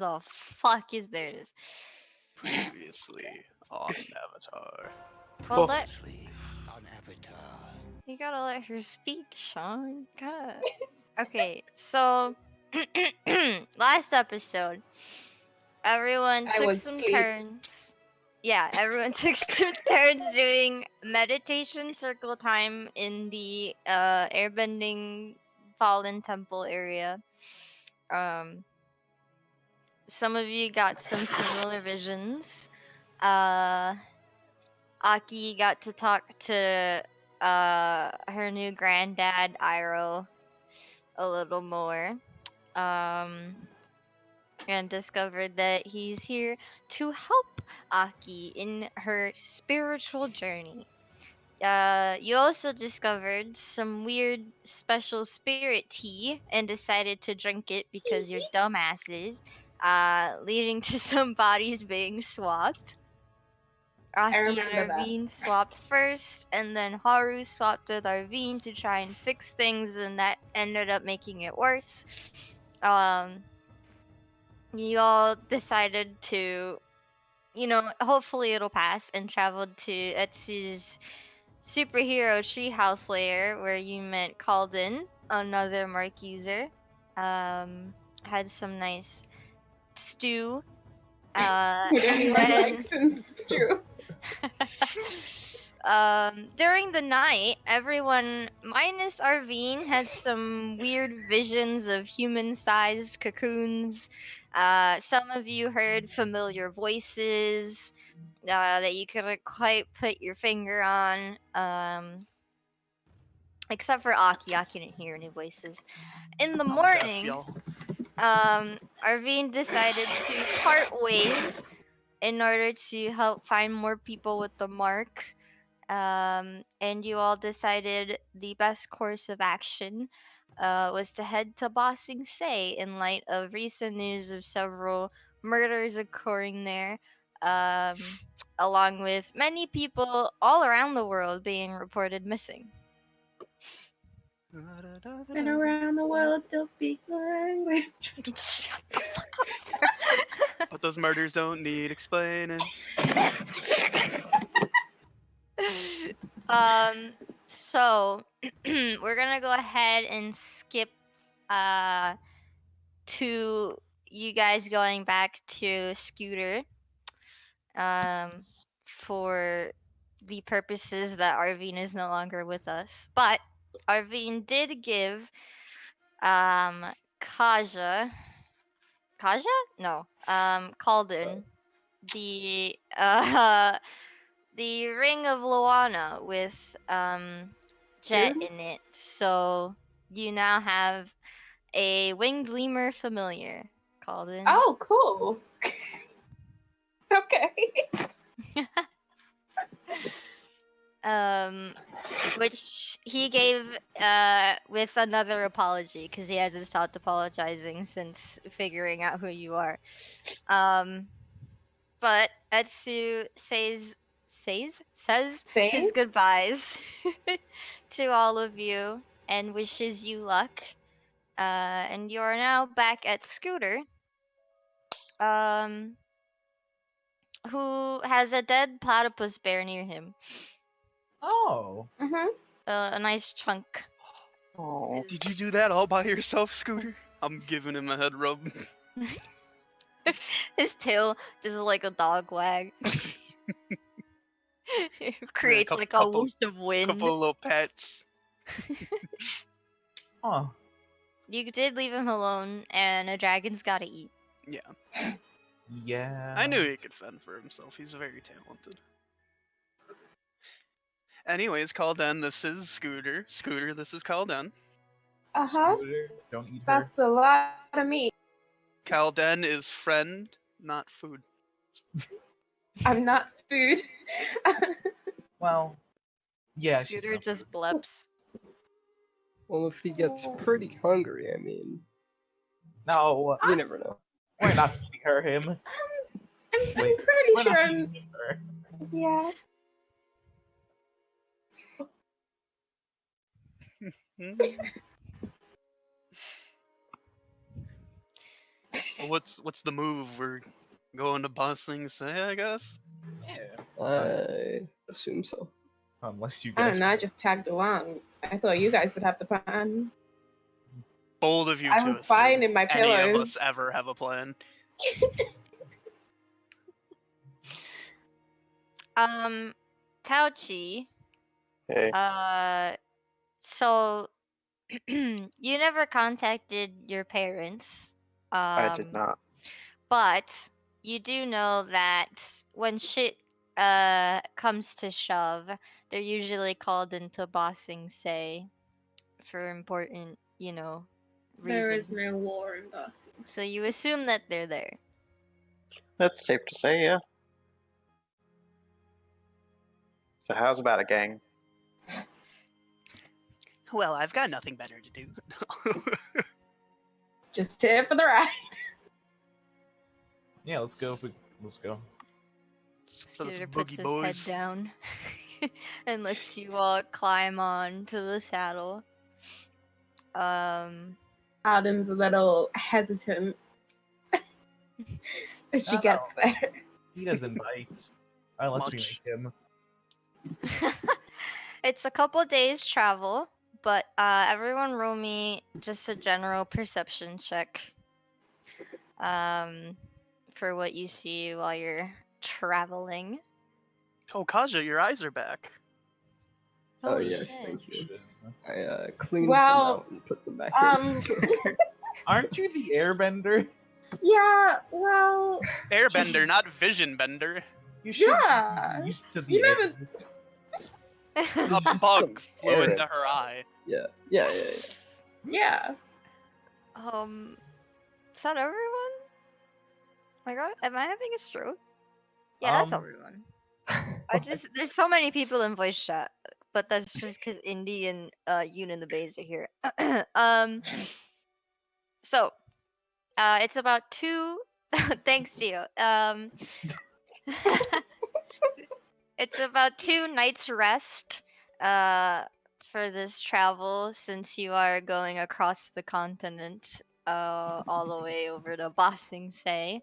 the fuck is there? It is. Previously on Avatar. Well, Previously on Avatar. you gotta let her speak, Sean. God. Okay, so last episode, everyone I took was some asleep. turns. Yeah, everyone took some turns doing meditation circle time in the airbending fallen temple area. Um, some of you got some similar visions. Aki got to talk to her new granddad Iroh a little more. And discovered that he's here to help Aki in her spiritual journey. You also discovered some weird special spirit tea and decided to drink it because you're dumbasses, leading to some bodies being swapped. Aki and remember that. Arvine swapped first, and then Haru swapped with Arvine to try and fix things, and that ended up making it worse. You all decided to, hopefully it'll pass, and traveled to Etsu's superhero treehouse lair where you met Kalden, another Mark user. Had some nice stew. Who And doesn't then like some stew? during the night, everyone minus Arvine had some weird visions of human-sized cocoons. Some of you heard familiar voices that you couldn't quite put your finger on. Except for Aki. Aki didn't hear any voices. In the I'm deaf, morning, y'all. Arvine decided to part ways in order to help find more people with the mark. And you all decided the best course of action was to head to Ba Sing Se in light of recent news of several murders occurring there, um, along with many people all around the world being reported missing. And around the world, they'll speak the language. Shut the fuck up, sir. But those murders don't need explaining. So we're gonna go ahead and skip to you guys going back to Scooter for the purposes that Arvine is no longer with us. But Arvine did give Kaja no Kalden the the ring of Luana with Jet Dude. in it. So you now have a winged lemur familiar, Kalden. Oh, cool. Okay. Which he gave with another apology because he hasn't stopped apologizing since figuring out who you are. But Etsu says his Says? goodbyes to all of you and wishes you luck. And you are now back at Scooter, who has a dead platypus bear near him. Oh. Mm-hmm. A nice chunk. Oh, Did you do that all by yourself, Scooter? I'm giving him a head rub. His tail does like a dog wag. It creates like a couple- whoosh of wind. Couple of little pets. Oh. You did leave him alone, and a dragon's gotta eat. Yeah. Yeah. I knew he could fend for himself. He's very talented. Anyways, Kalden, this is Scooter. Scooter, this is Kalden. Uh-huh. Scooter, don't eat her. That's a lot of meat. Kalden is friend, not food. I'm not food. Well, yeah. she's Scooter not just food. bleps. well, if he gets pretty hungry, I mean, No, you never know. we're not feeding her him. I'm Wait, pretty we're sure not I'm... feeding him her. Yeah. What's the move? We're going to Bossing Say, I guess. Yeah. I assume so. Unless you I guys. don't know. I just tagged along. I thought you guys would have the plan. Bold of you I to was fine assume in my any of pillows. us ever have a plan. Táoqì, Hey, so you never contacted your parents. I did not. But you do know that when shit comes to shove, they're usually called into bossing say for important, There is reasons. no war in Bossing. So you assume that they're there. That's safe to say, yeah. So how's about it, gang? Well, I've got nothing better to do. Just here for the ride. Yeah, let's go. Let's go. So that's Scooter puts boogie his boys. head down and lets you all climb on to the saddle. Alden's a little hesitant as she No, gets there. He doesn't bite. Unless we Much. make him. It's a couple days travel, but everyone roll me just a general perception check. For what you see while you're traveling. Oh, Kaja, your eyes are back. Oh Holy yes, shit. thank you. I cleaned them Well, out and put them back in. Aren't you the airbender? Yeah, well, Airbender, not vision bender. You should yeah. be used to the You air. never. A bug flew Air. into her eye. Yeah. Yeah. Is that everyone? My god, am I having a stroke? Yeah, that's everyone. There's so many people in voice chat, but that's just because Indy and Yoon and the Bays are here. So, it's about 2. Thanks to you. It's about 2 nights rest for this travel, since you are going across the continent all the way over to Bossing Say.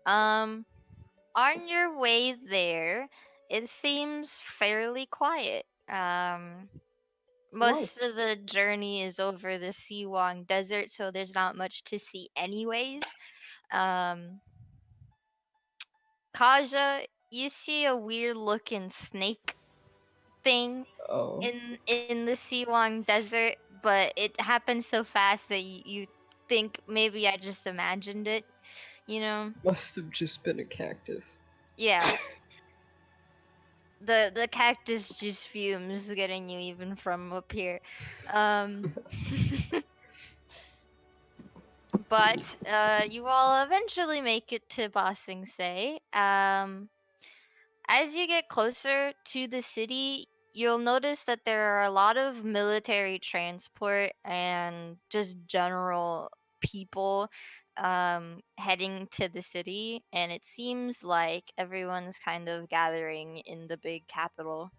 On your way there, it seems fairly quiet. Most Nice. of the journey is over the Siwang Desert, so there's not much to see anyways. Kaja, you see a weird looking snake thing Oh, in the Siwang Desert, but it happened so fast that you think maybe I just imagined it, you know? must have just been a cactus. Yeah. The cactus juice fumes getting you even from up here. But you all eventually make it to Bossing Say. As you get closer to the city, you'll notice that there are a lot of military transport and just general people heading to the city, and it seems like everyone's kind of gathering in the big capital.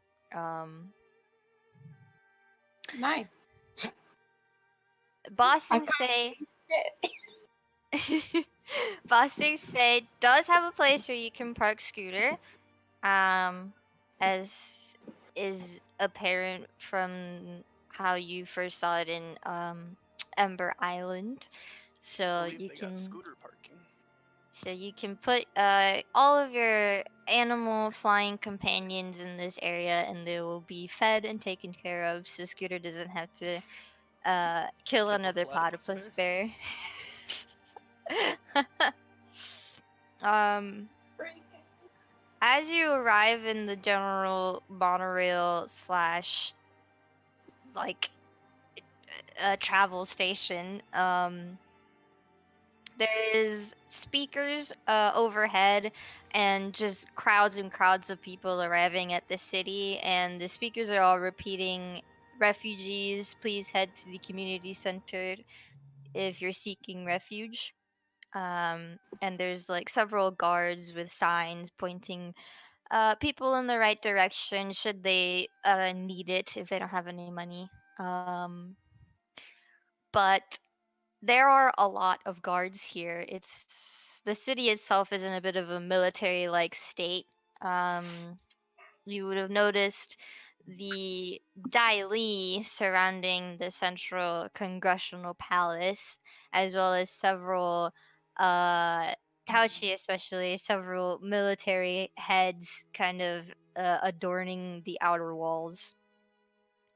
Nice. Bossing Say Bossing Say does have a place where you can park scooter, as is apparent from how you first saw it in Ember Island. So Believe you they got can scooter parking. put all of your animal flying companions in this area, and they will be fed and taken care of, so Scooter doesn't have to kill Kill a another platypus platypus bear. um as you arrive in the general monorail slash like travel station, there's speakers overhead and just crowds and crowds of people arriving at the city, and the speakers are all repeating, refugees, please head to the community center if you're seeking refuge. And there's like several guards with signs pointing people in the right direction should they need it if they don't have any money. But there are a lot of guards here. The city itself is in a bit of a military-like state. You would have noticed the Li surrounding the central congressional palace, as well as several Táoqì, especially several military heads, kind of adorning the outer walls.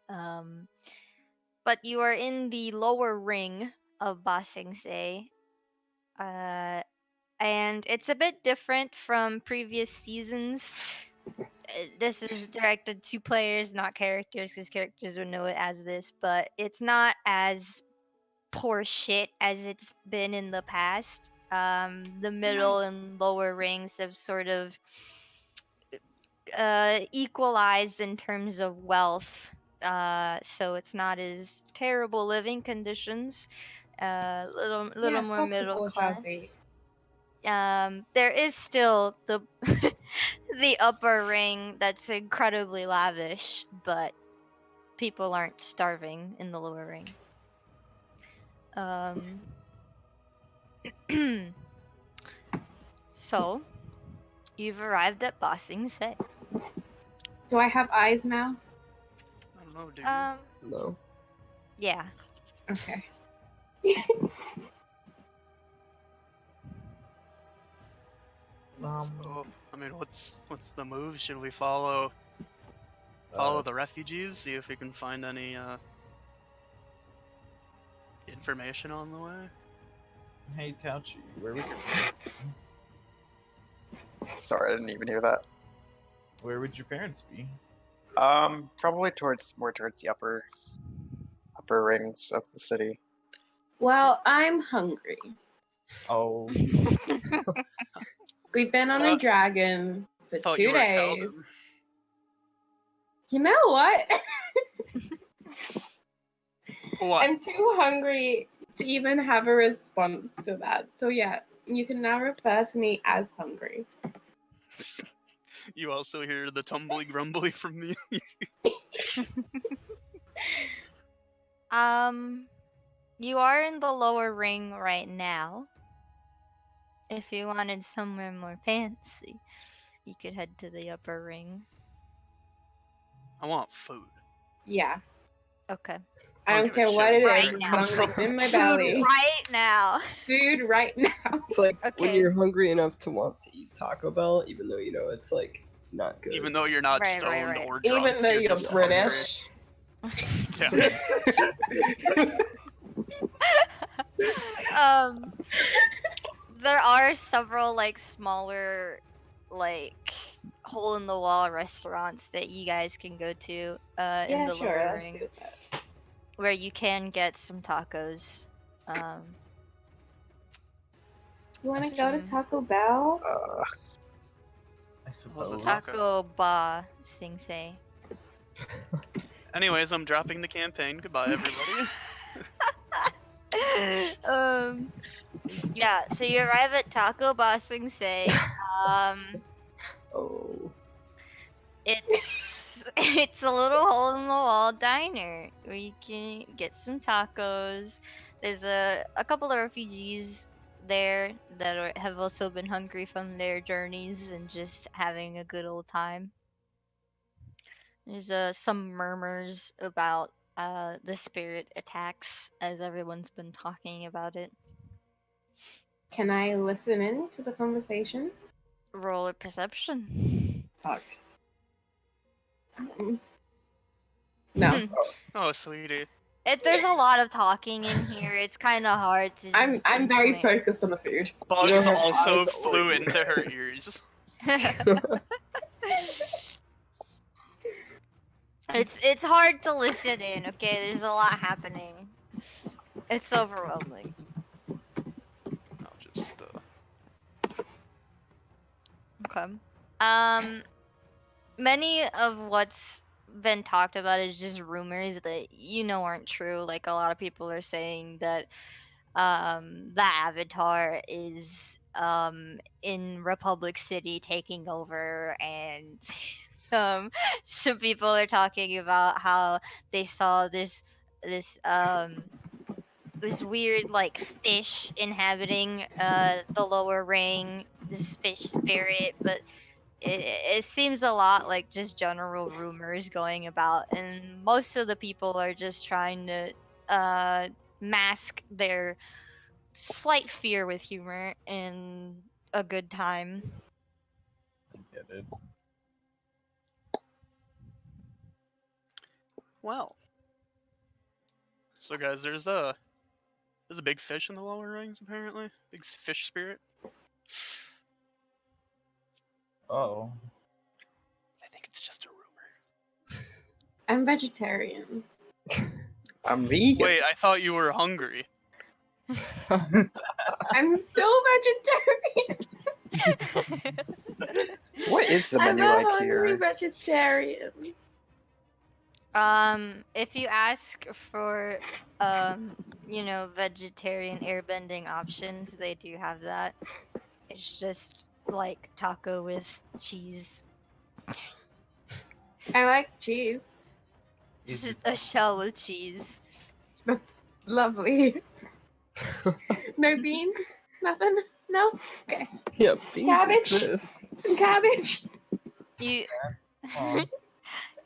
But you are in the lower ring of Ba Sing Se, and it's a bit different from previous seasons. This is directed to players, not characters, because characters would know it as this, but it's not as poor shit as it's been in the past. The middle and lower rings have sort of equalized in terms of wealth. So it's not as terrible living conditions. Little more fuck the middle bourgeoisie. class. There is still the the upper ring that's incredibly lavish, but people aren't starving in the lower ring. So you've arrived at Ba Sing Se. Do I have eyes now? I don't know, dude. No. Yeah. Okay. Oh, I mean, what's the move? Should we follow the refugees? See if we can find any information on the way. Hey, Táoqì, where would your parents be? Sorry, I didn't even hear that. Where would your parents be? Probably more towards the upper rings of the city. Well, I'm hungry. Oh, We've been on a dragon for Thought 2 you were days. Kalden. You know what? What? I'm too hungry to even have a response to that. So yeah, you can now refer to me as hungry. You also hear the tumbly grumbly from me. You are in the lower ring right now. If you wanted somewhere more fancy, you could head to the upper ring. I want food. Yeah. Okay. I don't Don't give a care shit what it where Right is, it as now. long as comes it's in my from. belly. Right now. Food right now. It's like when Okay. you're hungry enough to want to eat Taco Bell, even though you know it's like not good. Even though you're not Right, stoned right. or drunk, Even though you're just hungry. British. Yeah. There are several like smaller like hole in the wall restaurants that you guys can go to in Yeah, the sure, lower let's ring do that. where you can get some tacos. You want to go to Some Taco Bell? I suppose. Taco. Taco Ba Sing Se. Anyways, I'm dropping the campaign. Goodbye, everybody. Yeah, so you arrive at Taco Ba Sing Se. Oh. It's a little hole in the wall diner where you can get some tacos. There's a couple of refugees there that have also been hungry from their journeys and just having a good old time. There's some murmurs about the spirit attacks as everyone's been talking about it. Can I listen in to the conversation? Roll a perception. Fuck. No. Oh, sweetie. There's a lot of talking in here. It's kind of hard to. Just I'm very pinpoint. focused on the food. Bugs Your also eyes flew are- into her ears. It's hard to listen in. Okay, there's a lot happening. It's overwhelming. I'll just Okay. Many of what's been talked about is just rumors that aren't true. Like a lot of people are saying that the Avatar is in Republic City taking over, and some people are talking about how they saw this this weird like fish inhabiting the lower ring, this fish spirit, but it seems a lot like just general rumors going about, and most of the people are just trying to mask their slight fear with humor and a good time. I get it. Well. So guys, there's a big fish in the lower rings apparently. Big fish spirit. Oh. I think it's just a rumor. I'm vegetarian. I'm vegan. Wait, I thought you were hungry. I'm still vegetarian. What is the I'm menu a like hungry here? vegetarian. If you ask for vegetarian airbending options, they do have that. It's just like taco with cheese. I like cheese. Is Just it a shell with cheese. That's lovely. No beans? Nothing? No? Okay. Yeah, beans Cabbage? exist. Some cabbage? You Aw.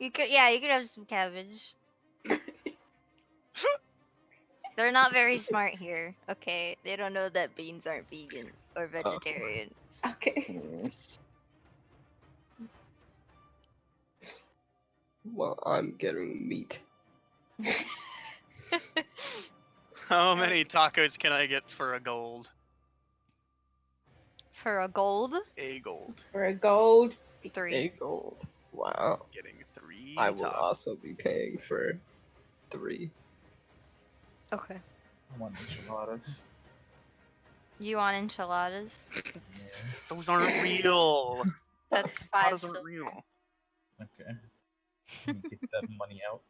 you could have some cabbage. They're not very smart here. Okay, they don't know that beans aren't vegan or vegetarian. Okay. Hmm. Well, I'm getting meat. How many tacos can I get for a gold? For a gold, A gold. For a gold. 3. 8 gold. Wow. Getting 3 I will tacos. also be paying for 3. Okay. I want enchiladas. You want enchiladas? Yeah. Those aren't real. That's 5 Enchiladas silver. aren't real. Okay. Let me get that money out.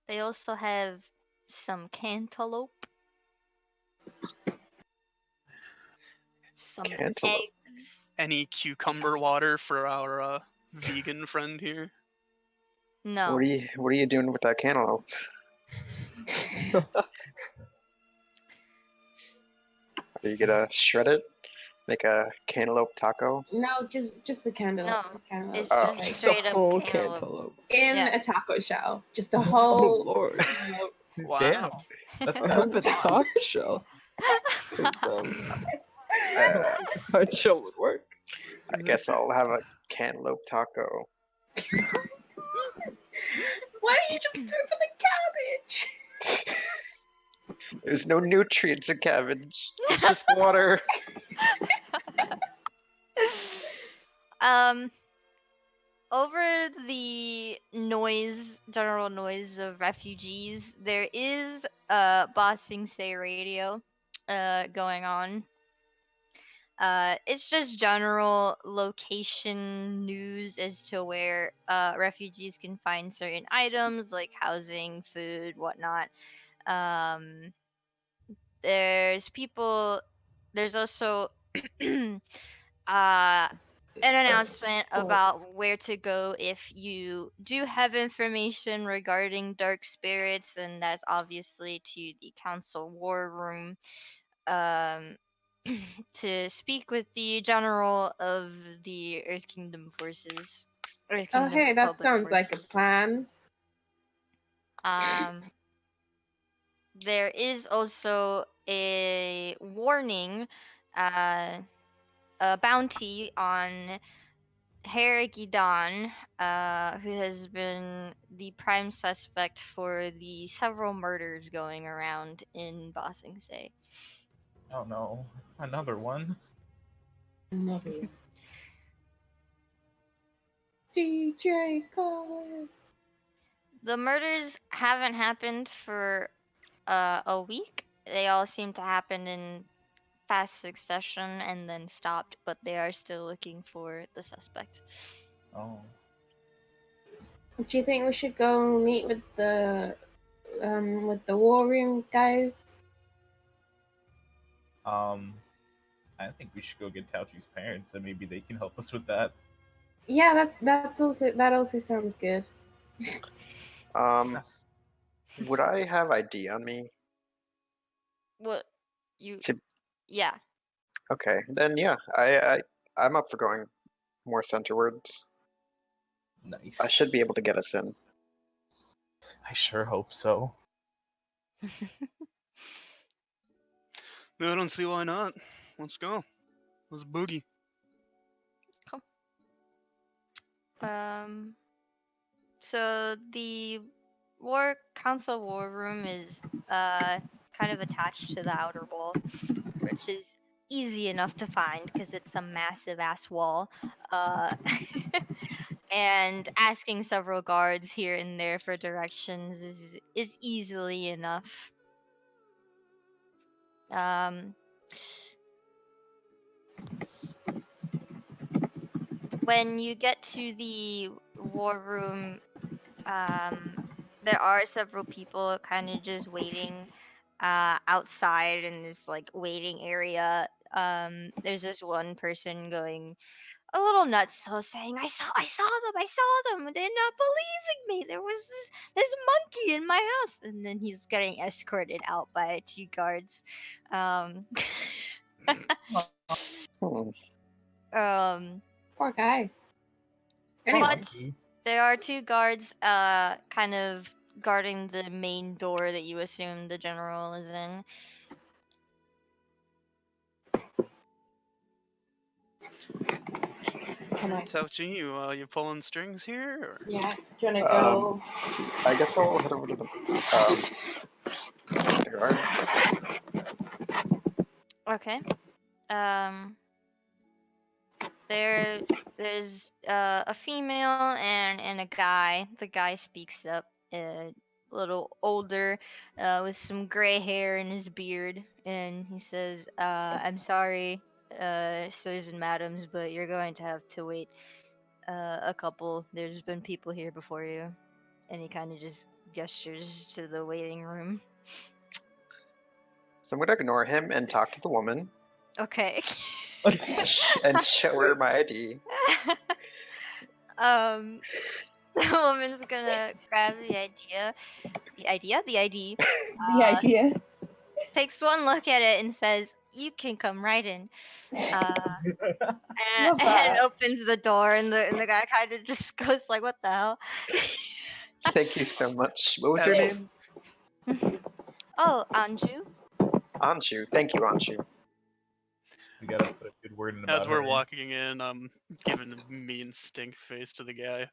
They also have some cantaloupe, some Cantaloupe. eggs. Any cucumber water for our vegan friend here? No. What are you doing with that cantaloupe? Are you gonna shred it? Make a cantaloupe taco? No, just the cantaloupe. No, Cantaloupe. it's Oh. just Just a straight up whole cantaloupe. cantaloupe. in Yeah. a taco shell. Just a Oh whole lord. cantaloupe. Wow. Damn. That's I kind hope of it's soft shell. Cause Uh, hard shell would work. I guess I'll have a cantaloupe taco. Why don't you just go for the cabbage? There's no nutrients in cabbage. It's just water. Over the general noise of refugees, there is a Bossing Say radio going on. It's just general location news as to where refugees can find certain items like housing, food, whatnot. Um, there's also an announcement about where to go if you do have information regarding dark spirits, and that's obviously to the council war room um, to speak with the general of the Earth Kingdom forces. Earth Oh, Kingdom hey, that Republic sounds like a forces. plan. There is also a warning, a bounty on Haragidan, who has been the prime suspect for the several murders going around in Bossing Say. Oh no. Another one. Another one. DJ Khaled. The murders haven't happened for a week. They all seem to happen in fast succession and then stopped, but they are still looking for the suspect. Oh. Do you think we should go meet with the war room guys? I think we should go get Táoqi's parents and maybe they can help us with that. Yeah, that also sounds good. Would I have ID on me? What you? To- Yeah. Okay, then yeah, I'm up for going more centerwards. Nice. I should be able to get us in. I sure hope so. No, I don't see why not. Let's go. Let's boogie. So the council war room is kind of attached to the outer wall, which is easy enough to find because it's a massive ass wall. Uh, and asking several guards here and there for directions is easily enough. Um, when you get to the war room, there are several people kind of just waiting outside in this like waiting area. There's this one person going a little nuts, so saying, I saw them, they're not believing me. There was this monkey in my house," and then he's getting escorted out by 2 guards. Um, Hmm. Poor guy. Anyway, but there are 2 guards, kind of guarding the main door that you assume the general is in. come on. Táoqì, you pulling strings here? Or? Yeah, do you wanna go? I guess I'll head over to the guards. Okay. Um, there's a female and a guy. The guy speaks up, a little older, with some gray hair in his beard, and he says, "I'm sorry, sirs and madams, but you're going to have to wait a couple. There's been people here before you," and he kind of just gestures to the waiting room. So I'm gonna ignore him and talk to the woman Okay. and show her my ID. um. The woman's gonna grab the ID, The idea. takes one look at it and says, "You can come right in," and, Love and that. opens the door, and the guy kind of just goes like, "What the hell?" Thank you so much. What was your As- name? Oh, Anju. Anshu. Thank you, Anshu. We gotta put a good word in about As we're her. walking in, I'm giving a mean stink face to the guy.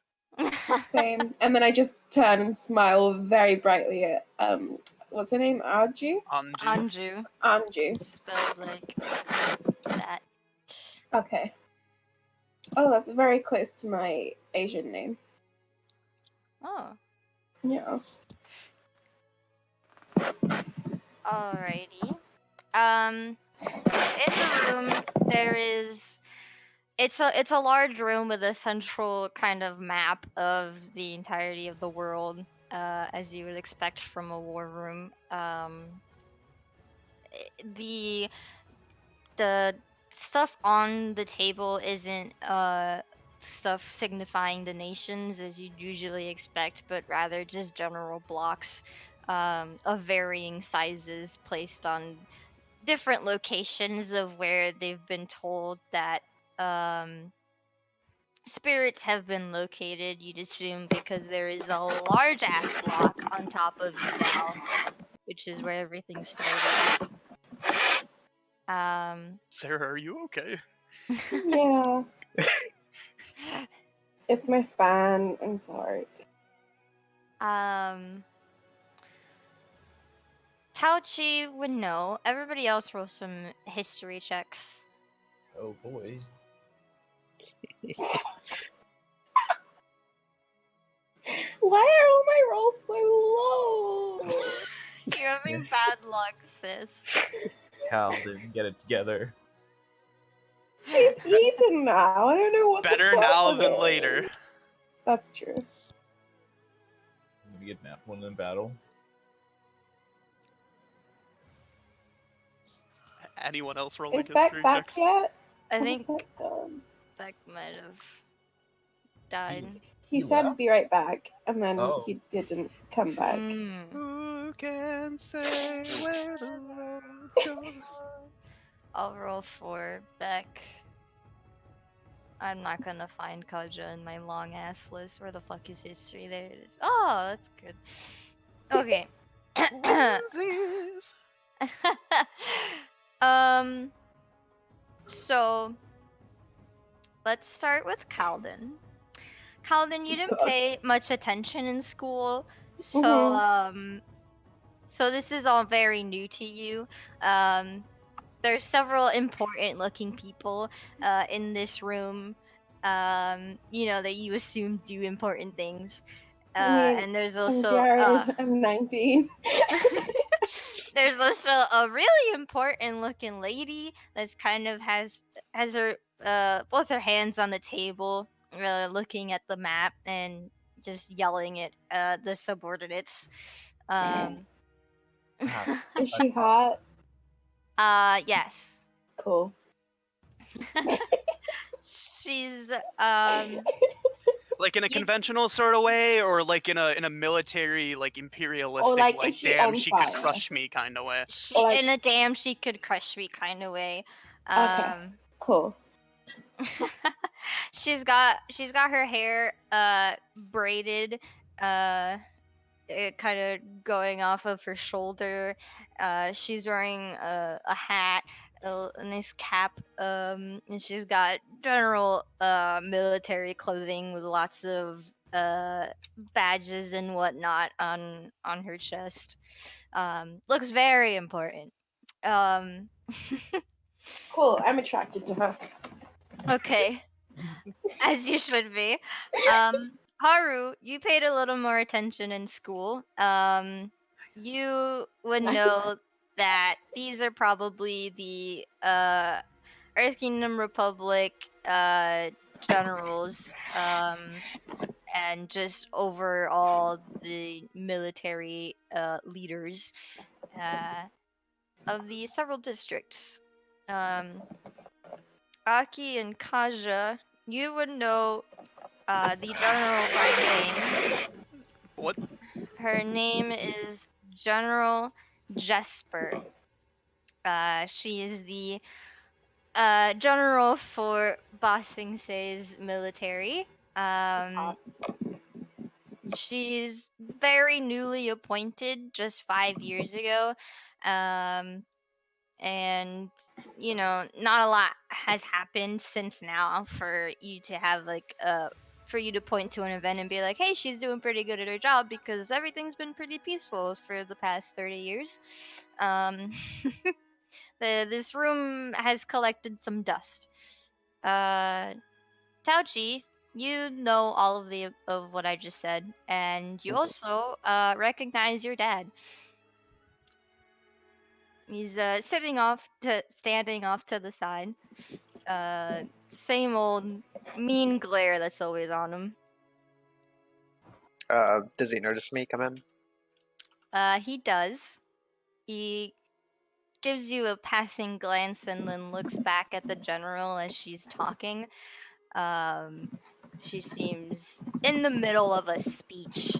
Same. And then I just turn and smile very brightly at what's her name? Arju? Anji. Anju, Anju. spelled like that. Okay. Oh, that's very close to my Asian name. Oh, Yeah. alrighty. In the room there is it's a large room with a central kind of map of the entirety of the world, as you would expect from a war room. The the stuff on the table isn't stuff signifying the nations as you'd usually expect, but rather just general blocks of varying sizes placed on different locations of where they've been told that um, spirits have been located, you'd assume, because there is a large ass block on top of Val, which is where everything started. Sarah, are you okay? Yeah. It's my fan. I'm sorry. Táoqì would know. Everybody else roll some history checks. Oh boy. Why are all my rolls so low? You're having bad luck, sis. Kalden, get it together. She's eaten now. I don't know what Better the now problem than is. later. That's true. I'm gonna get nap one in battle. Anyone else rolling Is Beck history back checks? yet? I What has think Beck done? Beck might have. died. He He said left? be right back, and then Oh. he didn't come back. Mm. Who can say where the road goes? I'll roll for Beck. I'm not gonna find Kaja in my long ass list. Where the fuck is history? There it is. Oh, that's good. Okay. Twinsies. um. So let's start with Kalden. Kalden, you didn't God. pay much attention in school, so Mhm. so this is all very new to you. There's several important looking people in this room, that you assume do important things. I mean, And there's I'm also Jared. I'm 19. there's also a really important looking lady that's kind of has her both her hands on the table, looking at the map and just yelling at the subordinates. Um, Ah, Is she hot? yes. Cool. She's Like in a You- conventional sort of way, or like in a military, like imperialistic, like, like is she damn, on she could fire? crush me kind of way. she Or like- in a damn she could crush me kind of way. Okay. Cool. She's got her hair braided, it kind of going off of her shoulder. She's wearing a hat, a nice cap, and she's got general military clothing with lots of badges and whatnot on her chest. Looks very important. Um, Cool. I'm attracted to her. okay, as you should be. Haru, you paid a little more attention in school. You would Nice. know that these are probably the Earth Kingdom Republic generals, and just overall the military leaders of the several districts. Um, Aki and Kaja, you would know the general by name. What? Her name is General Jesper. She is the general for Ba Sing Se's military. She's very newly appointed, just 5 years ago. Um, and not a lot has happened since now for you to have for you to point to an event and be like, hey, she's doing pretty good at her job, because everything's been pretty peaceful for the past 30 years. um this room has collected some dust. Táoqì, you know all of what I just said, and you also recognize your dad. He's standing off to the side. Same old mean glare that's always on him. Does he notice me come in? He does. He gives you a passing glance and then looks back at the general as she's talking. She seems in the middle of a speech.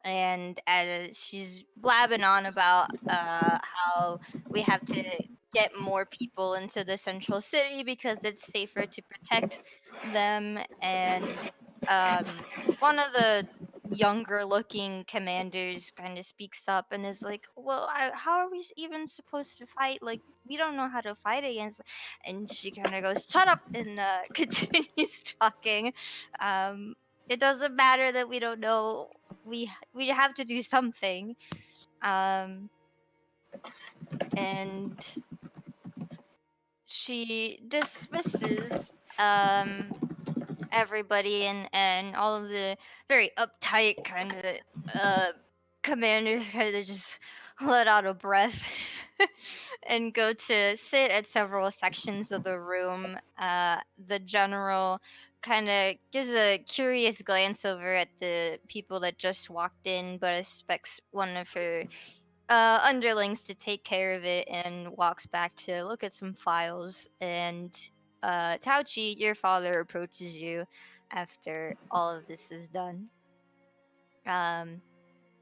And as she's blabbing on about how we have to get more people into the central city because it's safer to protect them, and one of the younger looking commanders kind of speaks up and is like, well, how are we even supposed to fight? Like, we don't know how to fight against. And she kind of goes, shut up, and continues talking. It doesn't matter that we don't know. We have to do something. And she dismisses everybody, and all of the very uptight kind of commanders kind of just let out a breath and go to sit at several sections of the room. The general kind of gives a curious glance over at the people that just walked in, but expects one of her underlings to take care of it, and walks back to look at some files. And Táoqì, your father approaches you after all of this is done.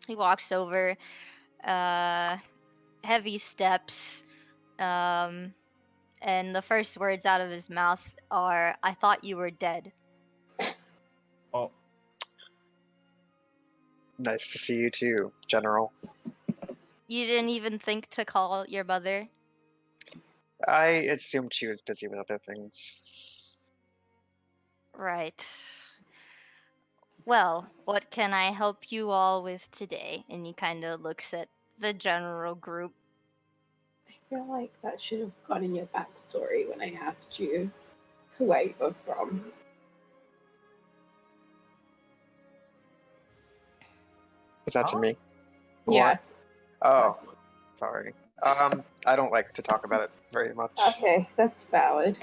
He walks over, heavy steps, and the first words out of his mouth are, "I thought you were dead." Oh, Nice to see you too, General. You didn't even think to call your mother? I assumed she was busy with other things. Right. Well, what can I help you all with today? And he kind of looks at the general group. I feel like that should have gone in your backstory when I asked you where you were from. Is that to Huh? me? Yeah. Oh, sorry. I don't like to talk about it very much. Okay, that's valid.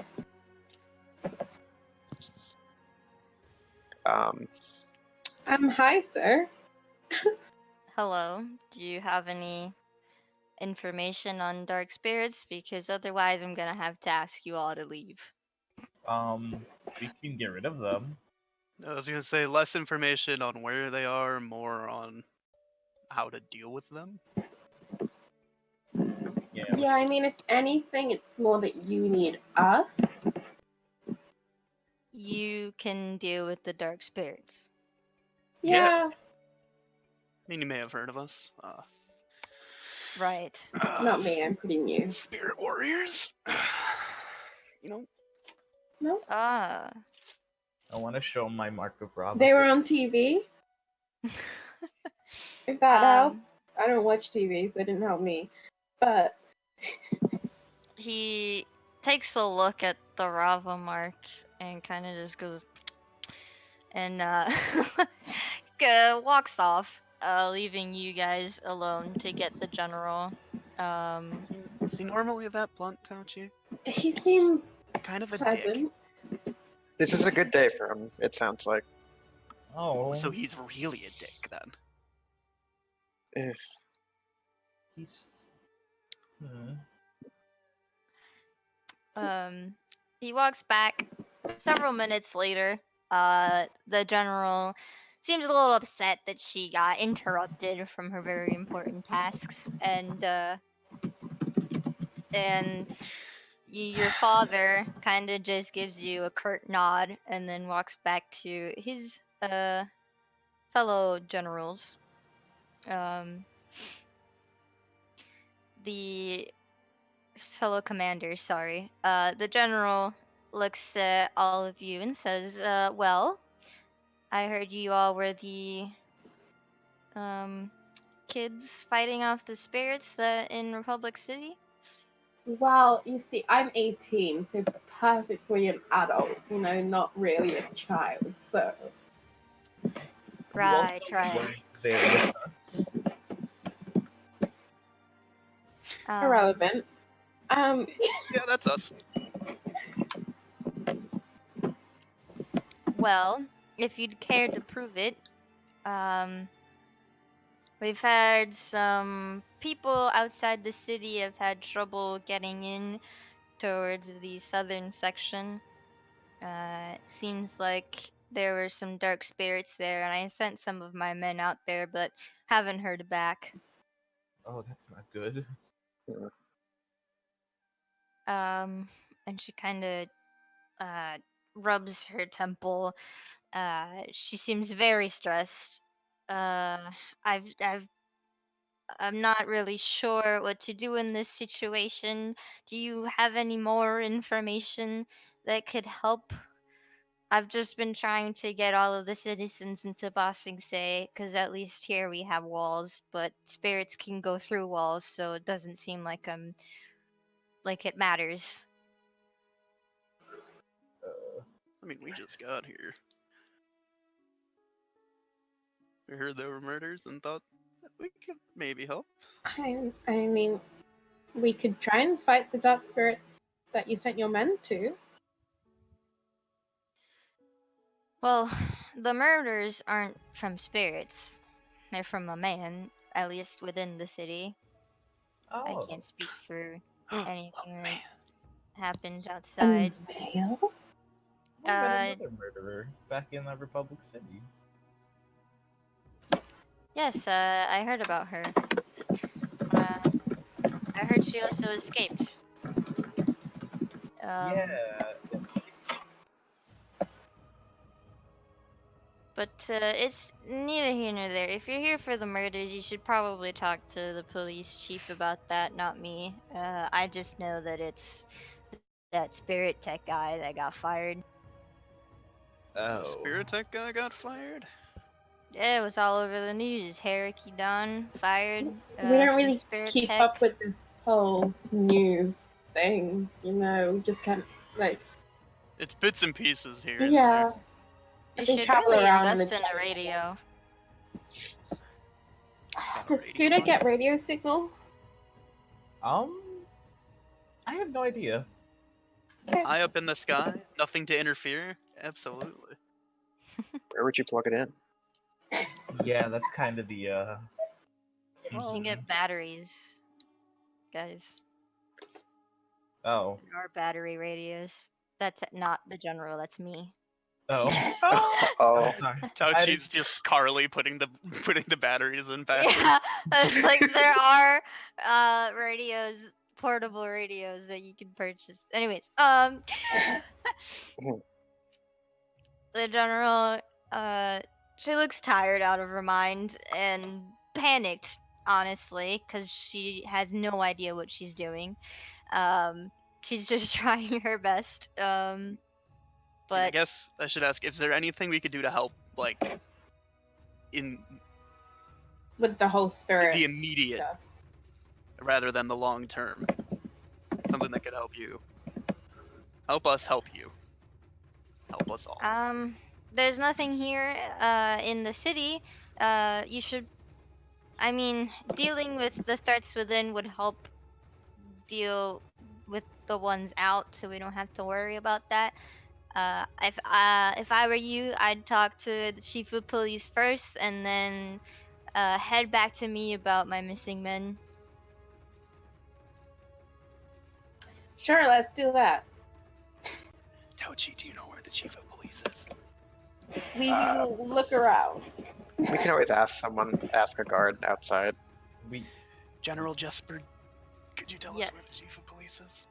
Hi, sir. Hello, do you have any information on dark spirits? Because otherwise I'm gonna have to ask you all to leave. we can get rid of them. I was gonna say less information on where they are, more on how to deal with them. Yeah. Yeah, I mean, if anything, it's more that you need us. You can deal with the dark spirits. Yeah. I mean, you may have heard of us. Right. Not me, I'm pretty new. Spirit warriors. You know, No? Ah. I want to show my mark of Bravo. They were on TV? If that helps. I don't watch TV, so it didn't help me. But He takes a look at the Rava mark and kind of just goes and walks off, leaving you guys alone to get the general. is he normally that blunt, Táoqì? he seems Kind of a dick. pleasant. This is a good day for him, it sounds like. Oh, So he's really a dick then. Eh, he's. He walks back. Several minutes later, the general seems a little upset that she got interrupted from her very important tasks, and your father kind of just gives you a curt nod and then walks back to his fellow generals. The fellow commanders, sorry. The general looks at all of you and says, well, I heard you all were the kids fighting off the spirits that in Republic City. Well, you see, I'm 18, so perfectly an adult, not really a child, so. Right, You also right. weren't there with us. Irrelevant. Yeah, that's us. Well, if you'd care to prove it, we've had some people outside the city have had trouble getting in towards the southern section. Seems like there were some dark spirits there, and I sent some of my men out there, but haven't heard back. Oh, that's not good. And she kind of rubs her temple. She seems very stressed. I'm not really sure what to do in this situation. Do you have any more information that could help? I've just been trying to get all of the citizens into Bossing Say, because at least here we have walls, but spirits can go through walls, so it doesn't seem like it matters. I mean, we just got here. We heard there were murders and thought that we could maybe help. I mean, we could try and fight the dark spirits that you sent your men to. Well, the murders aren't from spirits. They're from a man, at least within the city. I Oh, can't speak for Oh anything. man. happened A outside. male? I met Uh, another murderer back in Republic City. yes, I heard about her. Uh, I heard she also escaped. Yeah, Um, it's but it's neither here nor there. If you're here for the murders, you should probably talk to the police chief about that, not me. I just know that it's that spirit tech guy that got fired. The Spirit Tech guy got fired. Yeah, it was all over the news. Haruki Don fired We don't from really Spirit keep Tech. up with this whole news thing, you know. We just kind of like, It's bits and pieces here and yeah. You They should travel really around invest the in a radio. Got a Does radio Scooter button. get radio signal? I have no idea. Okay. High up in the sky, nothing to interfere. Absolutely. Where would you plug it in? Yeah, that's kind of the You Well, can get batteries, guys. Oh. There are battery radios. That's not the general. That's me. Oh. Oh, Sorry. I Táoqi's just Carly putting the batteries in back. Yeah, it's like there are radios, portable radios that you can purchase. Anyways, the general, she looks tired out of her mind and panicked, honestly, because she has no idea what she's doing. She's just trying her best. I But guess I should ask: is there anything we could do to help, like, in With the whole spirit. the immediate, stuff. rather than the long term? Something that could help you. Help us help you. Help us all. there's nothing here in the city. You should. I mean, dealing with the threats within would help deal with the ones out, so we don't have to worry about that. If I were you, I'd talk to the chief of police first, and then head back to me about my missing men. Sure, let's do that. Táoqì, do you know where the chief of police is? We will look around. we can always ask a guard outside. We General Jesper, could you tell us where Yes. the chief of police is?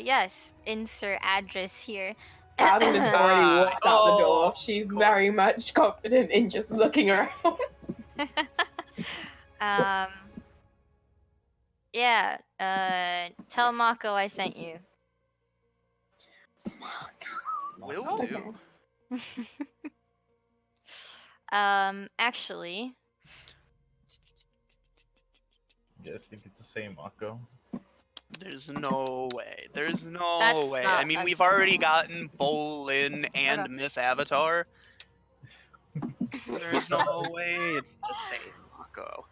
Yes. Insert address here. Kalden has already walked out the door. Oh, She's cool. very much confident in just looking around. um. Yeah. Tell Mako I sent you. Will do. Okay. Actually, just think it's the same Mako. There's no way. There's no That's way. not- I mean, that's we've not already wrong. gotten Bolin and Okay. Miss Avatar. There's no way it's the same Mako.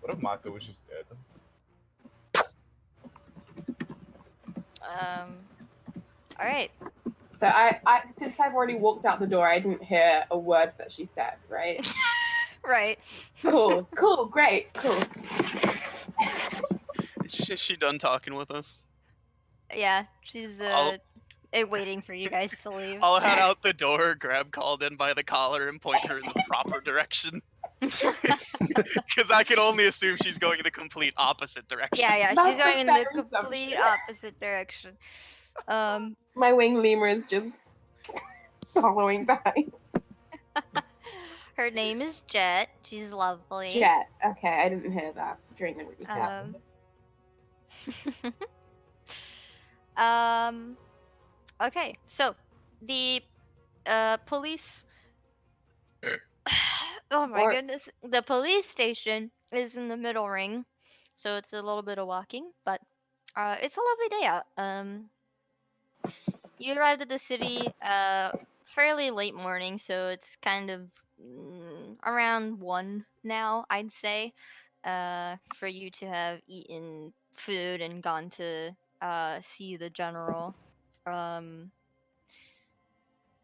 What if Mako was just dead? All right. So I since I've already walked out the door, I didn't hear a word that she said, right? Right. Cool, cool, great, cool. Is she done talking with us? Yeah, she's I'll- waiting for you guys to leave. I'll head out the door, grab Kalden by the collar, and point her in the proper direction. Because I can only assume she's going in the complete opposite direction. Yeah, she's That's a going in the fair complete assumption. opposite direction. My wing lemur is just following behind. Her name is Jet. She's lovely. Jet. Okay, I didn't hear that during the recap. Okay, so the police. Oh my Or- goodness, the police station is in the middle ring, so it's a little bit of walking, but it's a lovely day out. You arrived at the city fairly late morning, so it's kind of around 1 now, I'd say, for you to have eaten food and gone to see the general.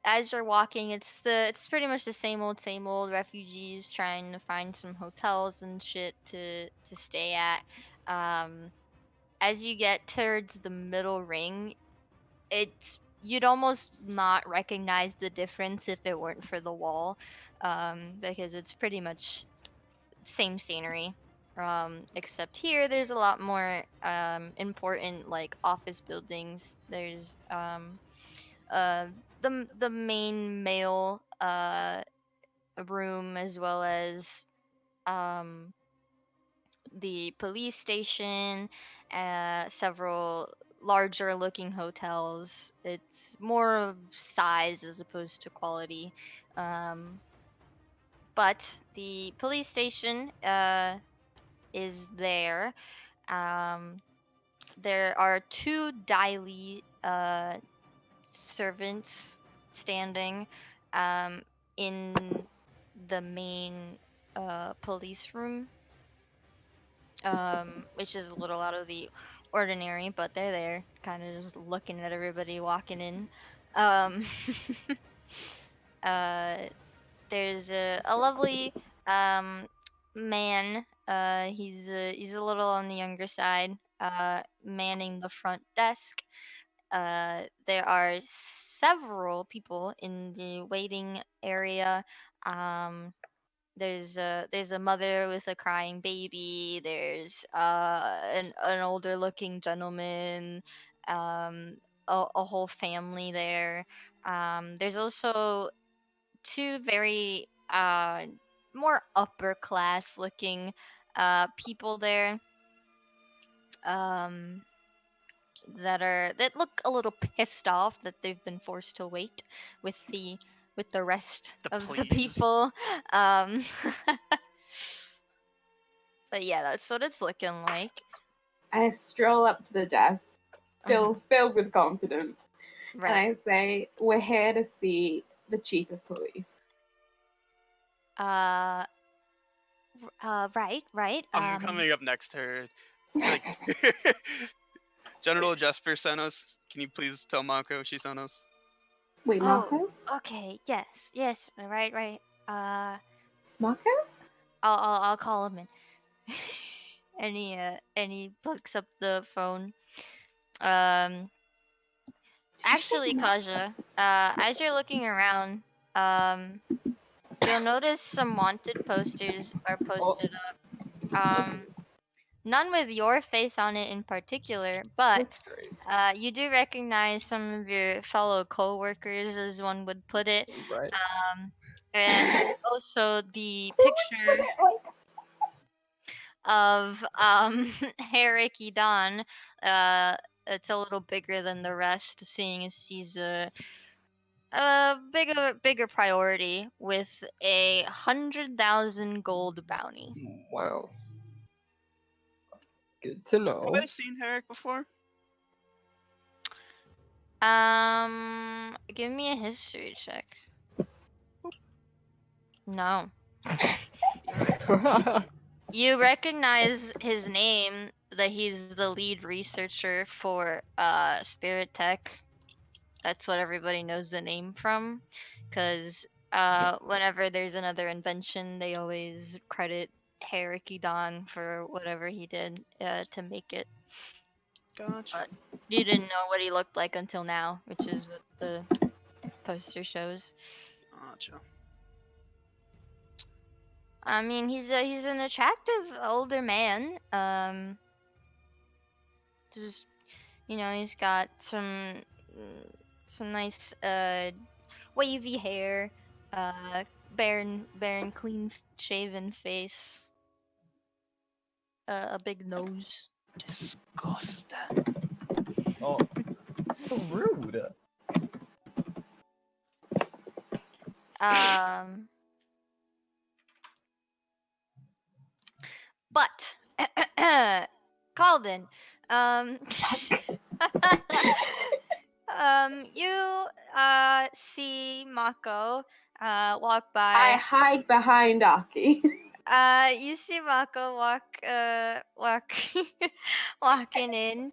As you're walking, it's pretty much the same old refugees trying to find some hotels and shit to stay at. as you get towards the middle ring, you'd almost not recognize the difference if it weren't for the wall, because it's pretty much same scenery. Except here, there's a lot more important like office buildings. There's uh the main mail room, as well as um the police station, several larger looking hotels. It's more of size as opposed to quality. Um, but the police station is there. Um, there are two daily servants standing in the main police room, which is a little out of the ordinary, but they're there, kind of just looking at everybody walking in. Um, uh, there's a lovely um, man. He's a little on the younger side, manning the front desk. There are several people in the waiting area. Um, there's a mother with a crying baby. There's an older looking gentleman, a whole family there. There's also two very more upper class looking people there, um that look a little pissed off that they've been forced to wait with the rest The of the plebes. people. But yeah, that's what it's looking like. I stroll up to the desk, still filled with confidence, and Right. I say, "We're here to see the chief of police." Right. I'm coming up next to her. Like, General Jesper sent us. Can you please tell Mako she sent us? Wait, Marco? Okay. Yes. Right. Marco? I'll call him in. And he picks up the phone. Actually, Kaja, as you're looking around, you'll notice some wanted posters are posted up. None with your face on it in particular, but That's great. you do recognize some of your fellow co-workers, as one would put it. Right. And also the picture of Hariki Don. It's a little bigger than the rest, seeing as he's a bigger priority with 100,000 gold bounty. Wow. Good to know. Have I seen Herrick before? Give me a history check. No. You recognize his name, that he's the lead researcher for Spirit Tech. That's what everybody knows the name from, because whenever there's another invention, they always credit Hariki Don for whatever he did to make it. Gotcha. But you didn't know what he looked like until now, which is what the poster shows. Gotcha. I mean, he's an attractive older man. Just, he's got some nice wavy hair, barren clean shaven face, a big nose. Disgusting. Oh, so rude. But Kalden, you see Mako walk I by. hide behind Aki. You see Mako walking in.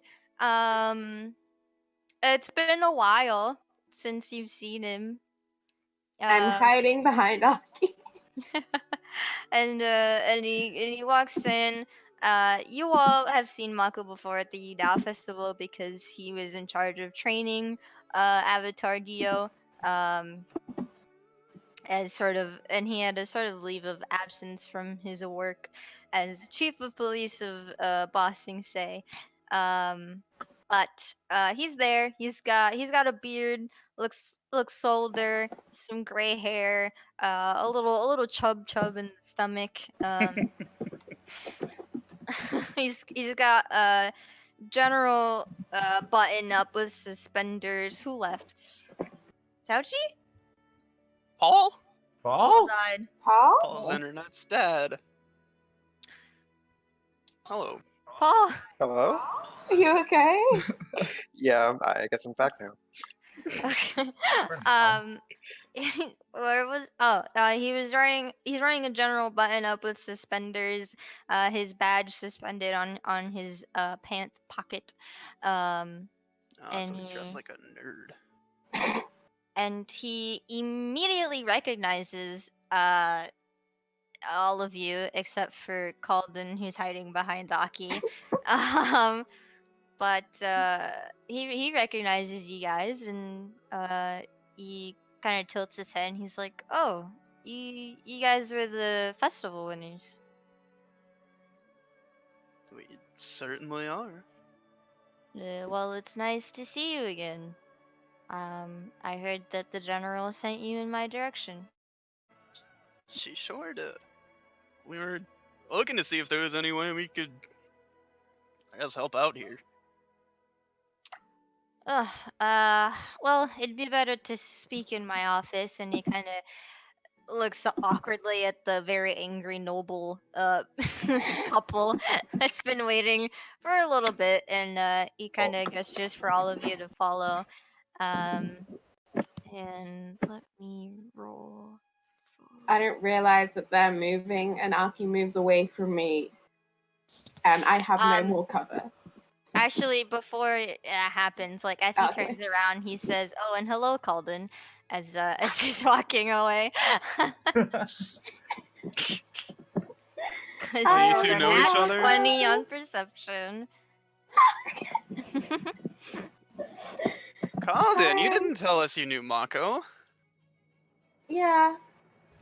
It's been a while since you've seen him. I'm hiding behind Aki. And he walks in. You all have seen Mako before at the Udao Festival because he was in charge of training Avatar Dio. As sort of, and he had a sort of leave of absence from his work as chief of police of Bossing Say. But he's there. He's got a beard. Looks older. Some gray hair. A little chub in the stomach. He's got a general button up with suspenders. Who left? Táoqì? Paul? Paul Paul? died. Paul? Paul's internet's dead. Hello. Paul. Hello? Are you okay? Yeah, I guess I'm back now. Okay. For now. Where was? He's wearing a general button up with suspenders. His badge suspended on his pants pocket. Um, Oh, so and he's dressed he like a nerd. and he immediately recognizes all of you except for Kalden, who's hiding behind Aki. um, but he recognizes you guys, and he kind of tilts his head, and he's like, "Oh, you guys were the festival winners." We certainly are. Well, it's nice to see you again. I heard that the general sent you in my direction. She sure did. We were looking to see if there was any way we could, I guess, help out here. Ugh, well, it'd be better to speak in my office, and he kind of looks awkwardly at the very angry noble couple that's been waiting for a little bit, and he kind of gestures for all of you to follow. Um, and let me roll. I didn't realize that they're moving and Aki moves away from me and I have no Um, more cover. Actually, before it happens, like as he Okay. turns around, he says, "Oh, and hello, Kalden," as as he's walking away. Because So he you rolled two a know each nat other? 20 on perception. Kalden, you Hi. didn't tell us you knew Mako. Yeah,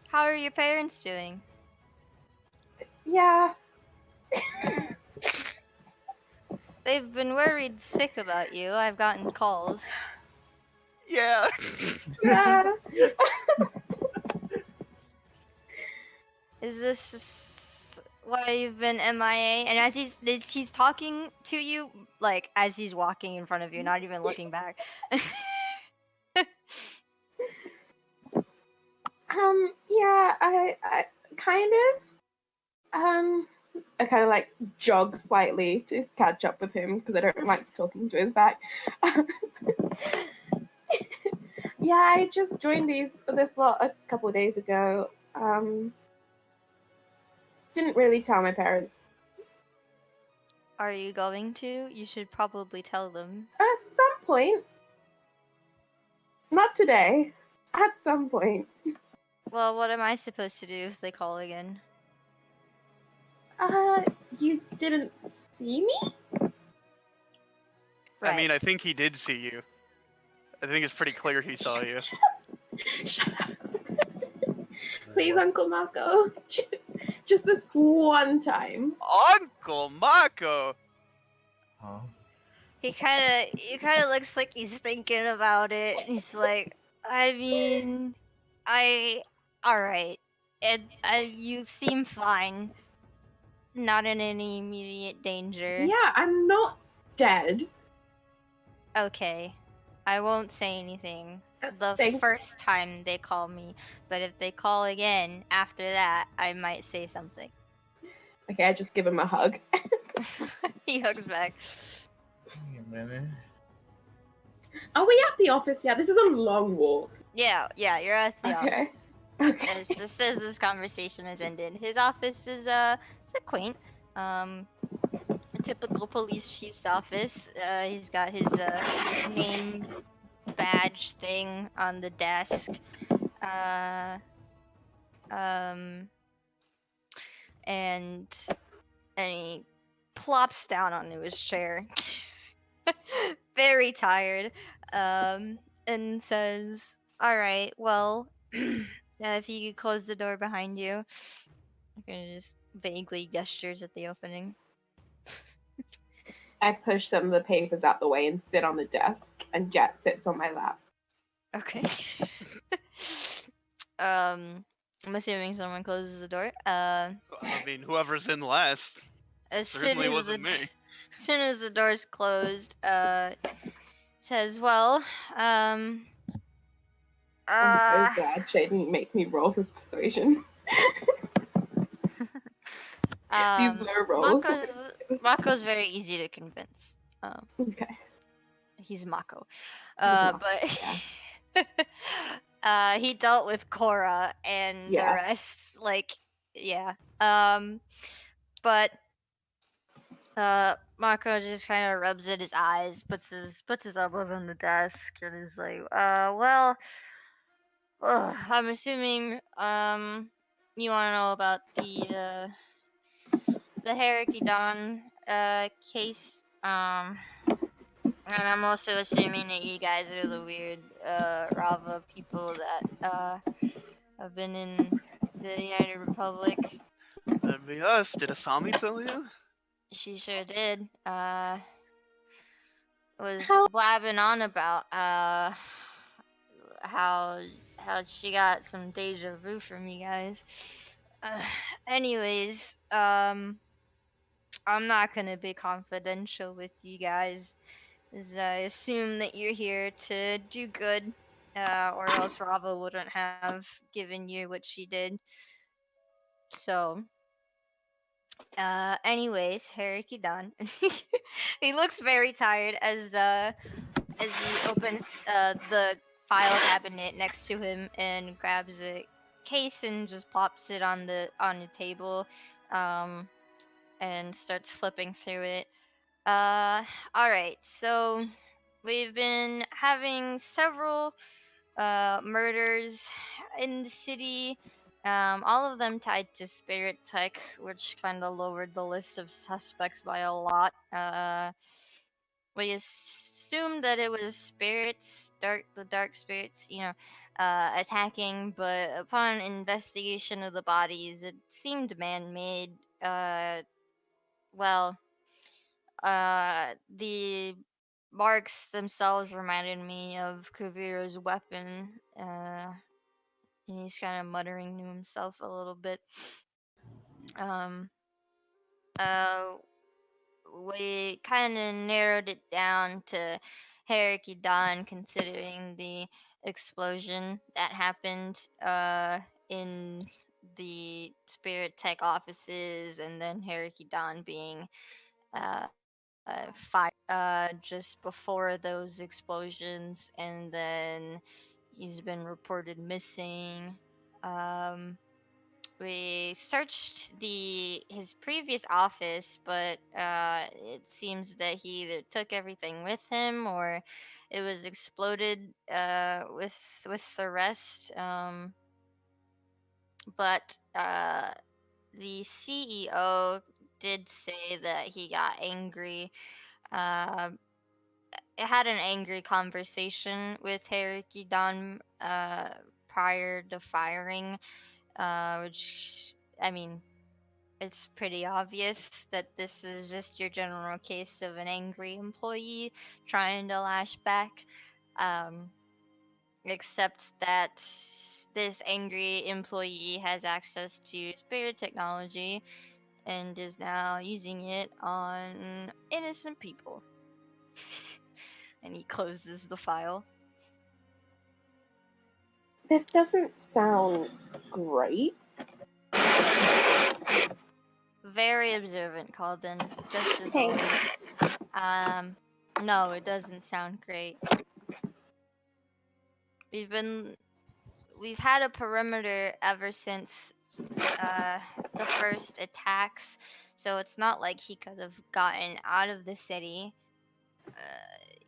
How are your parents doing? yeah. They've been worried sick about you. I've gotten calls. Yeah. Yeah. Is this why you've been MIA? And as he's talking to you, like as he's walking in front of you, not even looking back. Yeah, I kind of I kind of like jog slightly to catch up with him because I don't like talking to his back. Yeah, I just joined this lot a couple of days ago. Didn't really tell my parents. Are you going to? You should probably tell them. At some point. Not today. At some point. Well, what am I supposed to do if they call again? You didn't see me? I mean, I think he did see you. I think it's pretty clear he saw you. Shut up. Please, Uncle Marco. Just this one time. Uncle Mako! Huh? He kind of looks like he's thinking about it. And he's like, I mean, all right. And you seem fine. Not in any immediate danger. Yeah, I'm not dead. Okay. I won't say anything the first time they call me, but if they call again after that, I might say something. Okay, I just give him a hug. He hugs back. Hey, man. Are we at the office yet? This is a long walk. Yeah, you're at the Okay. office. Okay. As just as this conversation has ended, his office is it's a quaint, a typical police chief's office. He's got his name badge thing on the desk. And and he plops down onto his chair, very tired, and says, "All right, well, if you could close the door behind you." I'm gonna just vaguely gestures at the opening. I push some of the papers out the way and sit on the desk, and Jet sits on my lap. Okay. I'm assuming someone closes the door. I mean, whoever's in last As soon certainly as wasn't me. as soon as the door's closed, says, "Well, I'm uh, so glad Shay didn't make me roll for persuasion. These um, low rolls. Mako's very easy to convince. Okay. He's Mako. He's Mako, But he dealt with Korra and the Yeah. rest. Like, yeah. But Mako just kind of rubs at his eyes, puts his elbows on the desk, and is like, well, I'm assuming you want to know about the Harakidan case. And I'm also assuming that you guys are the weird Rava people that have been in the United Republic. That'd be us. Did Asami tell you? She sure did. Was How- blabbing on about how she got some deja vu from you guys. Uh, anyways, I'm not gonna be confidential with you guys, as I assume that you're here to do good, or else Rava wouldn't have given you what she did. So, anyways, Harakidan. He looks very tired as he opens the file cabinet next to him and grabs a case and just plops it on the table, um, and starts flipping through it. All right. So we've been having several murders in the city. All of them tied to spirit tech, which kind of lowered the list of suspects by a lot. We assumed that it was spirits, the dark spirits, attacking, but upon investigation of the bodies, it seemed man-made. Well, the marks themselves reminded me of Kaviro's weapon, and he's kind of muttering to himself a little bit. Um, uh, we kind of narrowed it down to Hariki Don, considering the explosion that happened in the Spirit Tech offices, and then Hariki Don being fired just before those explosions, and then he's been reported missing. Um, we searched his previous office, but it seems that he either took everything with him or it was exploded with the rest. But the CEO did say that he got angry. Uh, had an angry conversation with Hariki Don prior to firing, which, I mean, it's pretty obvious that this is just your general case of an angry employee trying to lash back. Um, Except that this angry employee has access to spirit technology and is now using it on innocent people. And he closes the file. This doesn't sound great. Very observant, Kalden, just as Thanks. always. No, it doesn't sound great. We've had a perimeter ever since the first attacks, so it's not like he could have gotten out of the city.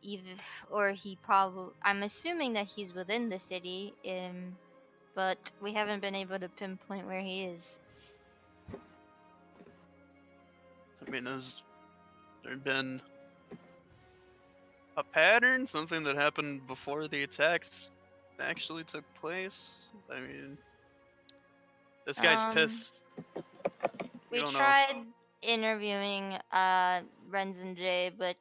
Even or he probably, I'm assuming that he's within the city, but we haven't been able to pinpoint where he is. I mean, has there been a pattern? Something that happened before the attacks actually took place? I mean, this guy's Um, pissed. We we don't know. tried interviewing Renzen J, but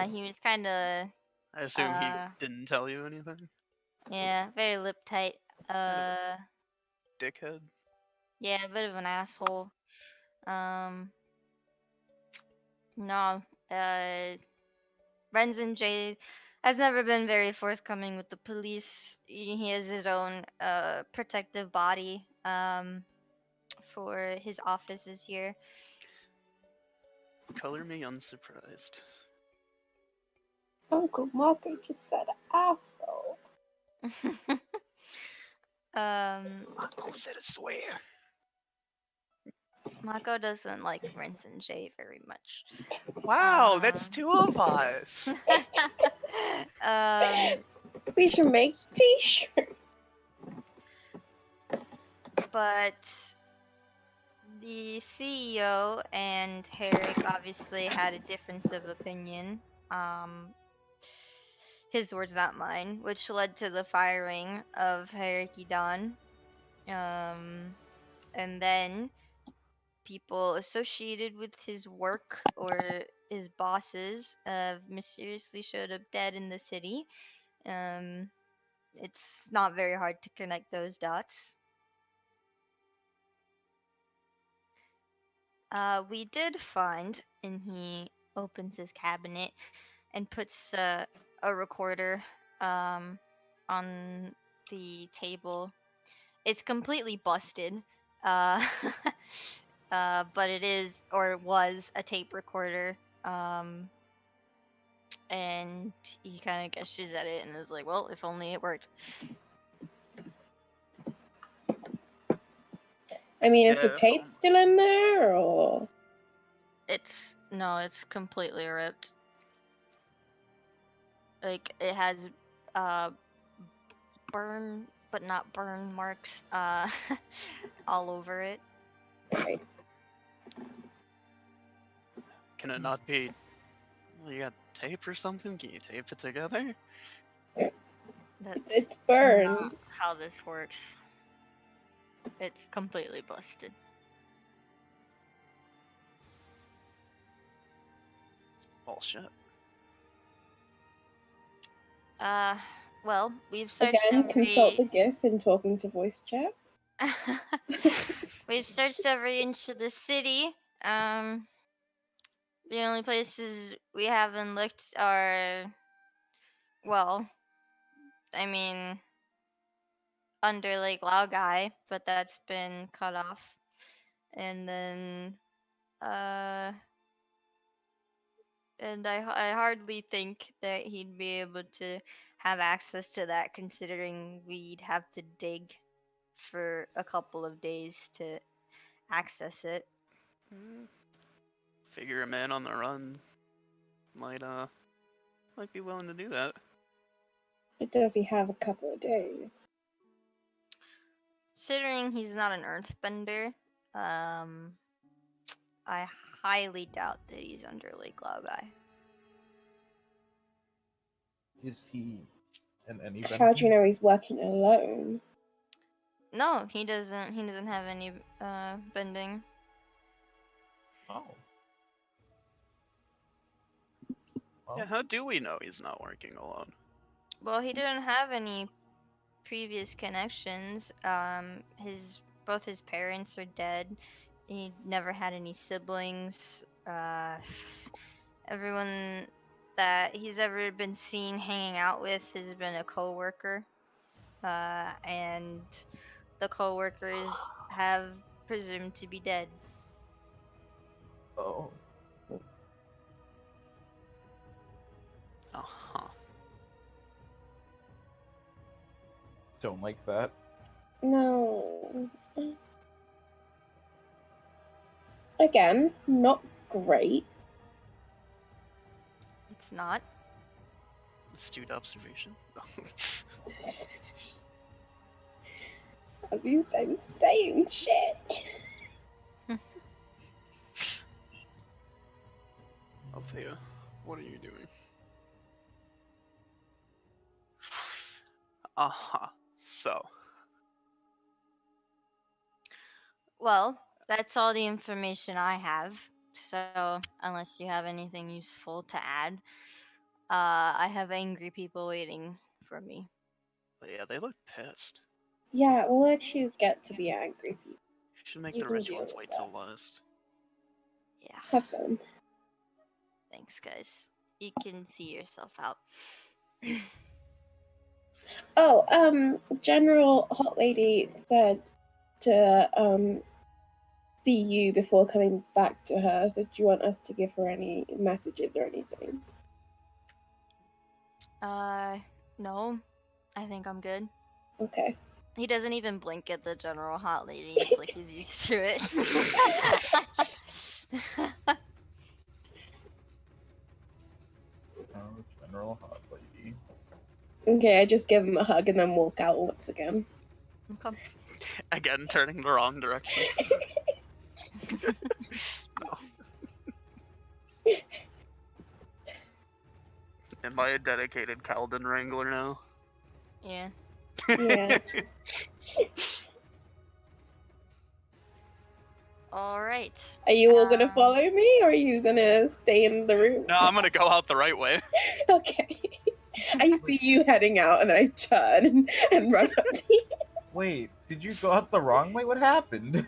he was kind of I assume he didn't tell you anything. yeah, very lip tight. Kind of a dickhead. Yeah, a bit of an asshole. Um, no, Renzen J has never been very forthcoming with the police. He has his own protective body for his offices here. Color me unsurprised. Uncle Marco just said asshole. Marco said I swear. Mako doesn't like Renzen J very much. Wow, that's Um, two of us. um, We should make t-shirts. but the CEO and Herrick obviously had a difference of opinion. His words, not mine, which led to the firing of Herrick Don. And then people associated with his work or his bosses mysteriously showed up dead in the city. It's not very hard to connect those dots. We did find, and he opens his cabinet and puts a recorder on the table. It's completely busted, uh, but it is or was a tape recorder. And he kind of gestures at it and is like, "Well, if only it worked." I mean, is the Yeah, tape still in there, or? It's completely ripped. Like it has uh burn but not burn marks all over it. Right. Can it not be? Well, you got tape or something? Can you tape it together? That's It's burned. not how this works. It's completely busted. Bullshit. Well, we've searched Again, consult every the GIF in talking to voice chat. we've searched every inch of the city. The only places we haven't looked are, well, I mean, under Lake Laogai, but that's been cut off. And then, uh, and I hardly think that he'd be able to have access to that, considering we'd have to dig for a couple of days to access it. Figure a man on the run might be willing to do that. But does he have a couple of days? Considering he's not an earthbender, I highly doubt that he's under Lake Laogai. Is he in any How do you bending? know he's working alone? No, he doesn't. He doesn't have any bending. Oh. Well, Yeah, how do we know he's not working alone? Well, he didn't have any previous connections. Both his parents are dead. He never had any siblings. Everyone that he's ever been seen hanging out with has been a coworker. And the coworkers have presumed to be dead. oh. Uh-huh. Don't like that. No. Again, not great. It's not. Astute observation. At least I was saying shit. Thea, what are you doing? So, Well, that's all the information I have. So, unless you have anything useful to add, I have angry people waiting for me. but yeah, they look pissed. Yeah, we'll let you get to the angry people. You should make You the can deal rituals with wait that. till last. Yeah, Have fun. thanks, guys. You can see yourself out. Oh, General Hot Lady said to see you before coming back to her. So do you want us to give her any messages or anything? No, I think I'm good. Okay. He doesn't even blink at the general hot lady. It's like he's used to it. Oh, General Hot Lady. Okay, I just give him a hug and then walk out once again. Okay. Again, turning the wrong direction. No. Am I a dedicated Kalden Wrangler now? Yeah. Yeah. All right. Are you all gonna follow me, or are you gonna stay in the room? No, I'm gonna go out the right way. Okay. I see you heading out, and I turn and run up to you. Wait, did you go out the wrong way? What happened?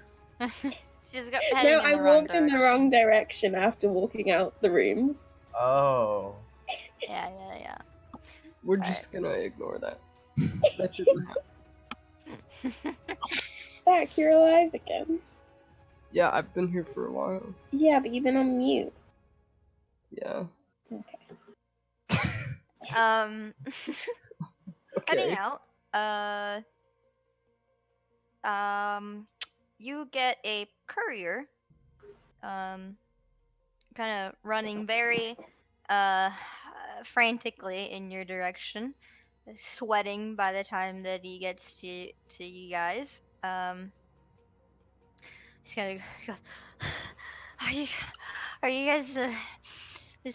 She's heading No, in I the wrong walked in the direction. wrong direction after walking out the room. Oh. Yeah. We're Alright. just gonna ignore that. That shouldn't happen. Back, you're alive again. Yeah, I've been here for a while. Yeah, but you've been on mute. Yeah. Okay. Heading Okay. out. You get a courier. Kind of running very frantically in your direction, sweating by the time that he gets to you guys. He's kind of goes, are you guys the Do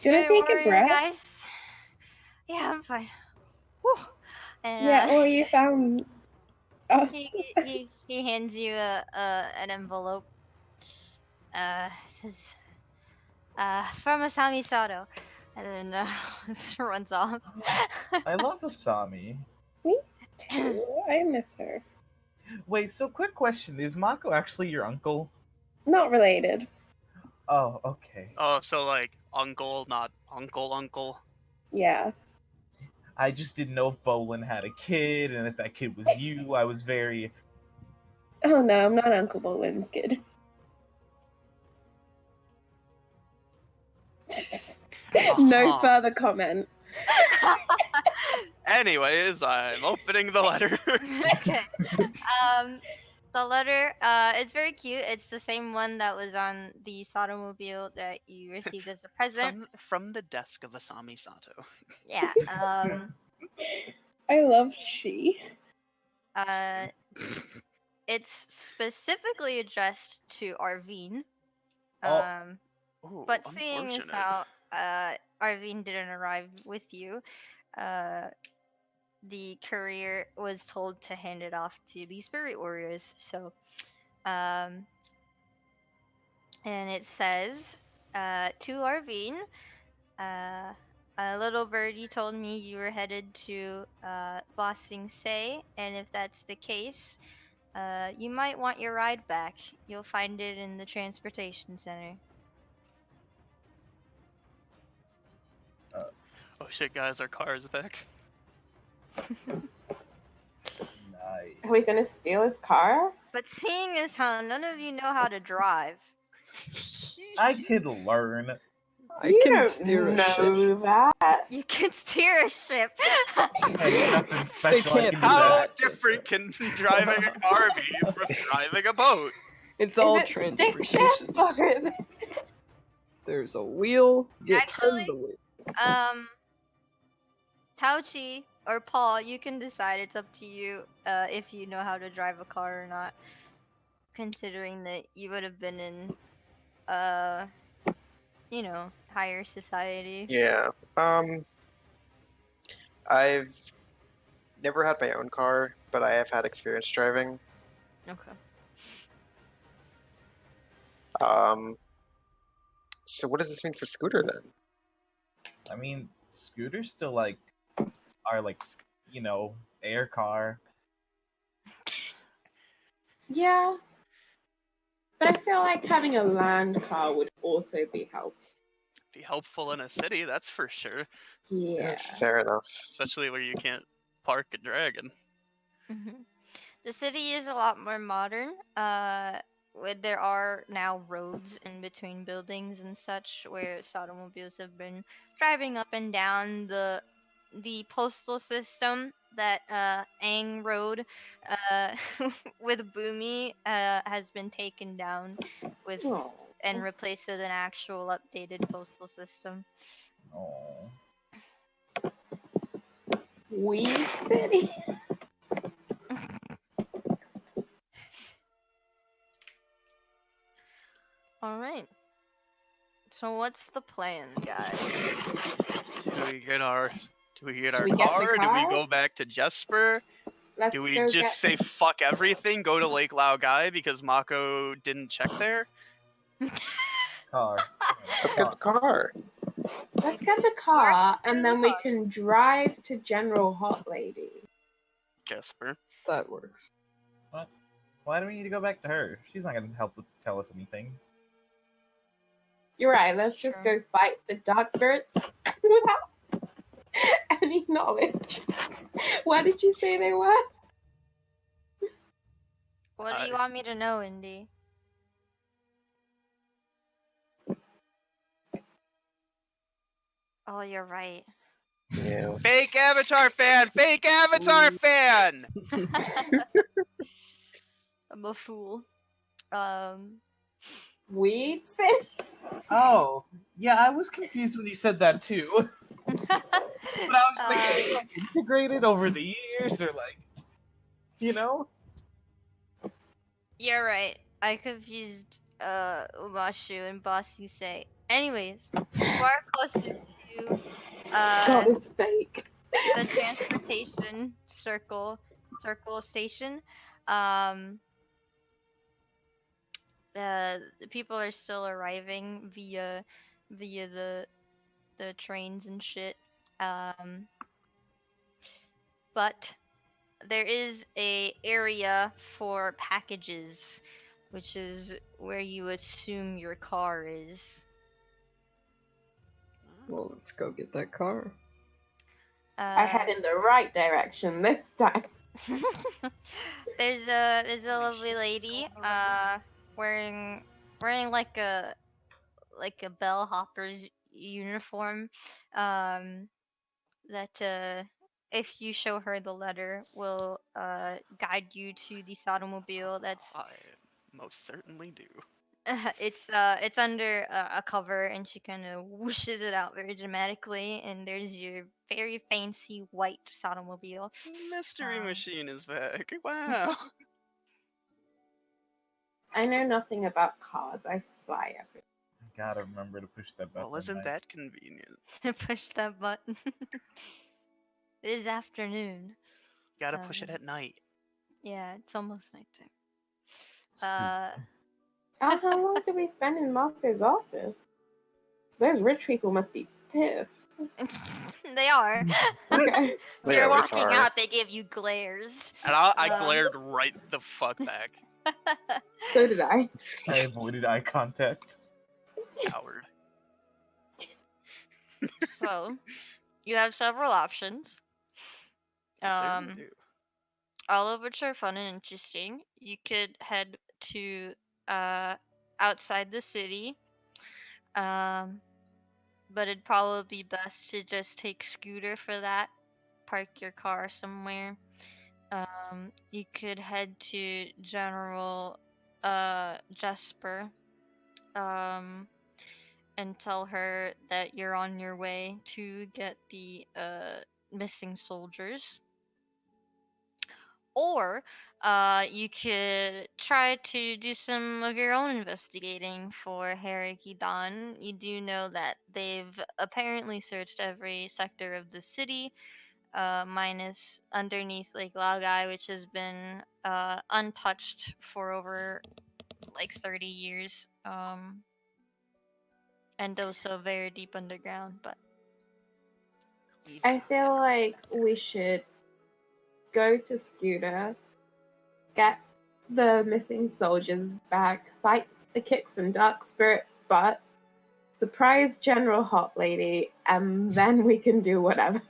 you want spirit to take a warrior breath? guys? Yeah, I'm fine. Whew. And Yeah, well, you found us. he hands you an envelope. Says from Asami Sato, and then runs off. I love Asami. Me too. I miss her. Wait, so quick question. Is Mako actually your uncle? Not related. Oh, okay. Oh, so like uncle, not uncle. Yeah. I just didn't know if Bolin had a kid, and if that kid was you. I was very... Oh no, I'm not Uncle Bolin's kid. No Uh-huh. further comment. Anyways, I'm opening the letter. Okay. The letter, it's very cute. It's the same one that was on the Sotomobile that you received as a present. from the desk of Asami Sato. Yeah. I love she. It's specifically addressed to Arvine. Oh. Ooh, But seeing as unfortunate. how Arvine didn't arrive with you, the courier was told to hand it off to the spirit warriors. So, and it says, to Arvine, a little birdie told me you were headed to Bossing Say, and if that's the case, you might want your ride back. You'll find it in the transportation center. Oh shit, guys, our car is back. Nice. Are we gonna steal his car? But seeing as how none of you know how to drive, I could learn. I You can don't steer a ship. know that. you can steer a ship. Hey, nothing special. I can't can be do How that. different can driving a car be from driving a boat? It's all Is it stick transportation. shift or is it? There's a wheel. You Actually, turn the wheel. Táoqì or Paul, you can decide. It's up to you if you know how to drive a car or not. Considering that you would have been in, higher society. Yeah. I've never had my own car, but I have had experience driving. Okay. So what does this mean for Scooter then? I mean, scooters still are air car. Yeah, but I feel like having a land car would also be helpful. Be helpful in a city, that's for sure. Yeah. Fair enough. Especially where you can't park a dragon. hmm The city is a lot more modern. There are now roads in between buildings and such where automobiles have been driving up and down. The postal system that Aang rode uh, with Boomy has been taken down with Oh. and replaced with an actual updated postal system. Oh. Weed City. All right. So what's the plan, guys? Do we get our we get the car? Do we car? go back to Jesper? Let's Do we go just get say fuck everything, go to Lake Laogai because Mako didn't check there? Car. Let's get the car. Let's get the car, and then we can drive to General Hot Lady. Jesper. That works. What? Why do we need to go back to her? She's not gonna tell us anything. You're right. Let's just Sure. go fight the dark spirits without any knowledge. Where did you say they were? What do you want me to know, Indy? Oh, you're right. Yeah. Fake Avatar fan! Fake Avatar fan! I'm a fool. Um, Weed City. Oh, yeah, I was confused when you said that too. But I was like, are they integrated over the years, or you're right. I confused Umashu and Bossy say. Anyways, far closer to God is fake. the transportation circle station. Um, the people are still arriving via the trains and shit. But there is a area for packages, which is where you assume your car is. Well, let's go get that car. I head in the right direction this time. there's a lovely lady wearing like a bellhopper's uniform that if you show her the letter will guide you to the automobile that's I most certainly do. it's under a cover, and she kind of whooshes it out very dramatically, and there's your very fancy white automobile. Mystery Machine is back. Wow. I know nothing about cars. I fly everywhere. I gotta remember to push that button. Well, isn't right? that convenient? Push that button. It is afternoon. Gotta push it at night. Yeah, it's almost nighttime. Stupid. How long do we spend in Marco's office? Those rich people must be pissed. They are. Okay. So They you're always walking are. out, they give you glares. And I Um, glared right the fuck back. So did I. I avoided eye contact. Coward. So you have several options. You certainly do. All of which are fun and interesting. You could head to outside the city. But it'd probably be best to just take scooter for that. Park your car somewhere. You could head to General Jesper. And tell her that you're on your way to get the missing soldiers. Or you could try to do some of your own investigating for Hierarchy Dawn. You do know that they've apparently searched every sector of the city, minus underneath Lake Laogai, which has been untouched for over like 30 years. And also very deep underground, but I feel like we should go to Scooter, get the missing soldiers back, kick some dark spirit butt, surprise General Hot Lady, and then we can do whatever.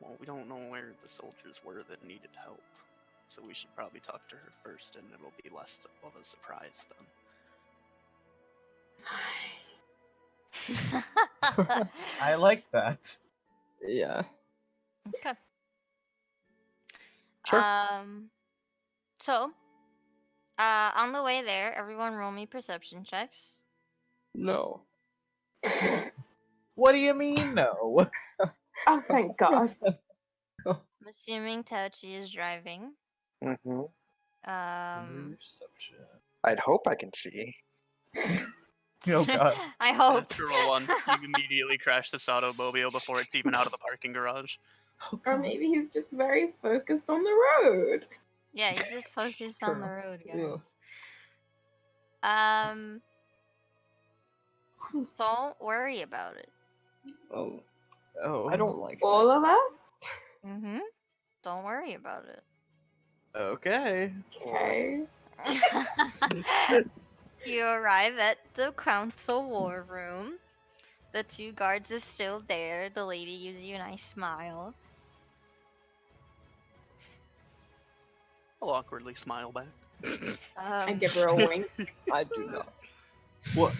Well, we don't know where the soldiers were that needed help, so we should probably talk to her first, and it'll be less of a surprise then. I like that. Yeah. okay. Sure. So, on the way there, everyone roll me perception checks. No. What do you mean, no? Oh, thank God. I'm assuming Táoqì is driving. Mm-hmm. Perception. I'd hope I can see. Oh God. I hope. Natural one. You immediately crash this automobile before it's even out of the parking garage. Oh, Or God. maybe he's just very focused on the road. Yeah, he's just focused on the True. road, Yeah. guys. Don't worry about it. Oh. Oh. I don't like All of us? Mm-hmm. Don't worry about it. Okay. Okay. You arrive at the council war room. The two guards are still there. The lady gives you a nice smile. I'll awkwardly smile back. I Um, give her a wink. that. I do not. What?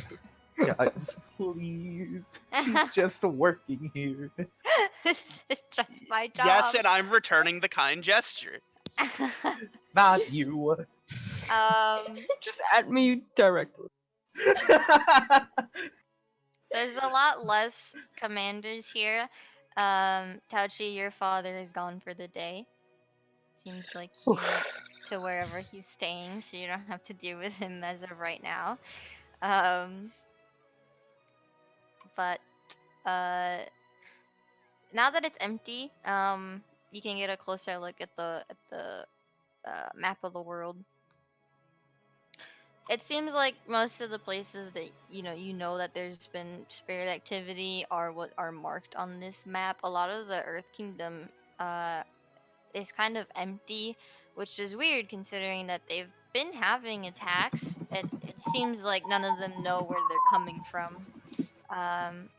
Guys, please. She's just working here. This is just my job. Yes, and I'm returning the kind gesture. Not you. Just at me directly. There's a lot less commanders here. Táoqì, your father is gone for the day. Seems like he went to wherever he's staying, so you don't have to deal with him as of right now. But now that it's empty, you can get a closer look at the map of the world. It seems like most of the places that you know that there's been spirit activity are what are marked on this map. A lot of the Earth Kingdom is kind of empty, which is weird considering that they've been having attacks. It seems like none of them know where they're coming from,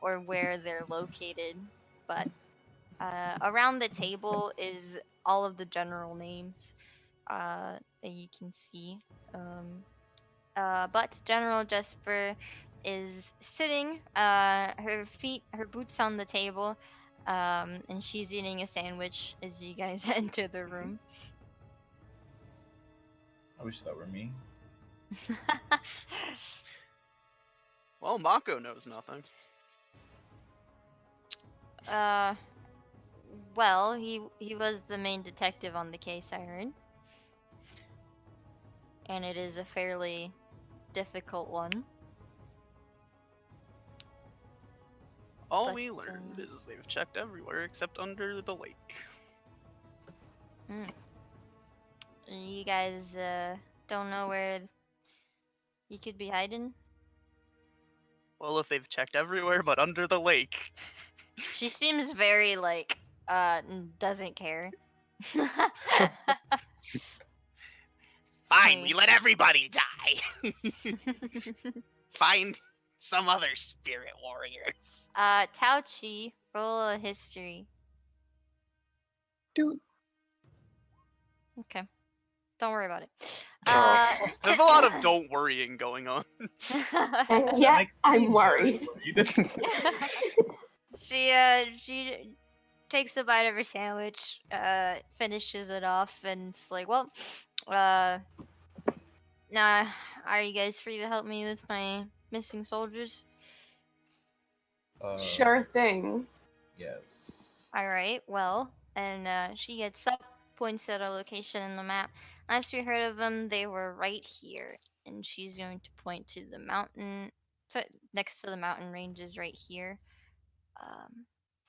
or where they're located. But around the table is all of the general names that you can see. But General Jesper is sitting, her boots on the table, and she's eating a sandwich as you guys enter the room. I wish that were me. Well, Mako knows nothing. Well, he was the main detective on the case, I heard. And it is a fairly difficult one. All But, we learned is they've checked everywhere except under the lake. You guys don't know where you could be hiding? Well, if they've checked everywhere but under the lake. She seems very like doesn't care. Fine, we let everybody die. Find some other spirit warriors. Táoqì, roll a history. Dude. Okay. Don't worry about it. There's a lot of don't worrying going on. And yet, I'm worried. She takes a bite of her sandwich, finishes it off, and it's like, well, now, are you guys free to help me with my missing soldiers? Sure thing. Yes. Alright, well, And she gets up, points at a location in the map. Last we heard of them, they were right here. And she's going to point to the mountain, next to the mountain ranges right here.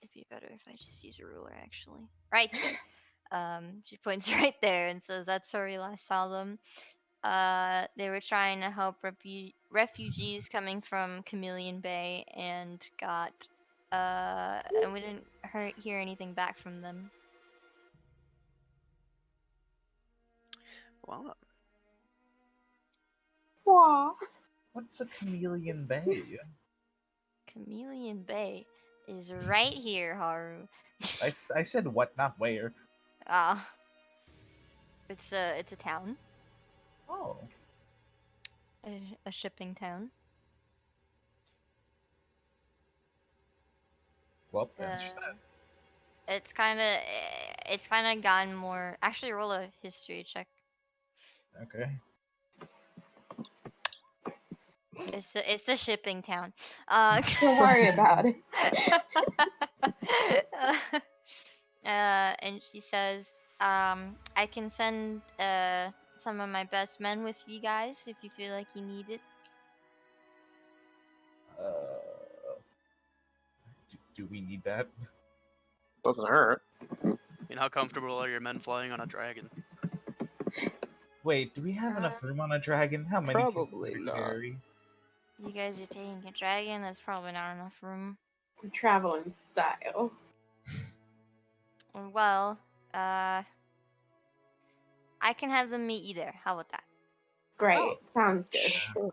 It'd be better if I just use a ruler, actually. Right there. She points right there and says that's where we last saw them. They were trying to help refugees coming from Chameleon Bay and and we didn't hear anything back from them. Well, Aw. What's a chameleon bay? Chameleon Bay is right here, Haru. I said what, not where. Ah, it's a town, Oh. a shipping town. Well, that's It's kind of gotten more. Actually, roll a history check. okay. It's a shipping town. Don't worry about it. And she says, I can send some of my best men with you guys if you feel like you need it. Do we need that? Doesn't hurt. I mean, how comfortable are your men flying on a dragon? Wait, do we have enough room on a dragon? How many can Probably we not. carry? You guys are taking a dragon. That's probably not enough room. Travel in style. Well, I can have them meet you there. How about that? Great. Oh. Sounds good. Sure.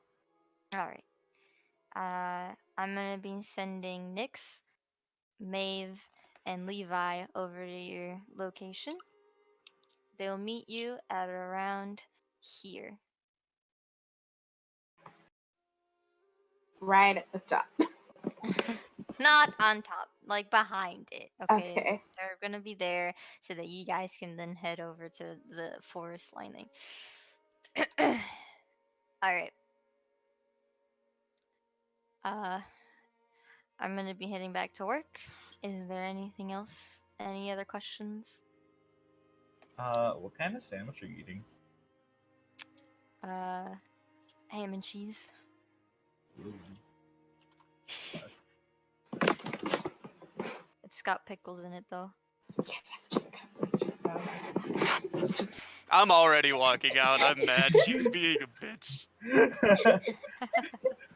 All right. I'm gonna be sending Nyx, Maeve, and Levi over to your location. They'll meet you at around here. Right at the top. Not on top, like behind it. Okay? Okay. They're gonna be there so that you guys can then head over to the forest lining. All right. I'm gonna be heading back to work. Is there anything else? Any other questions? What kind of sandwich are you eating? Ham and cheese. Ooh. It's got pickles in it though. Yeah, let's just go. Let's just go. Just I'm already walking out. I'm mad. She's being a bitch.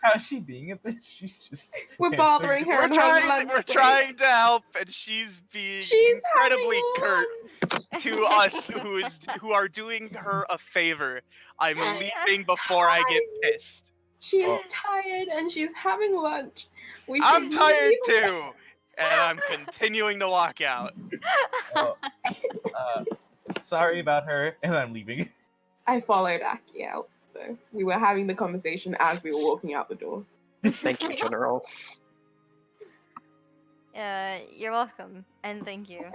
How's she being a bitch? She's just. we're bothering her We're on her trying. lunch We're break. trying to help, and she's being She's incredibly having curt lunch. to us, who are doing her a favor. I'm leaving before I get tired. pissed. She's Oh. tired and she's having lunch. We I'm should tired leave. too, and I'm continuing to walk out. Oh, sorry about her, and I'm leaving. I followed Aki out, so we were having the conversation as we were walking out the door. Thank you, General. You're welcome, and thank you.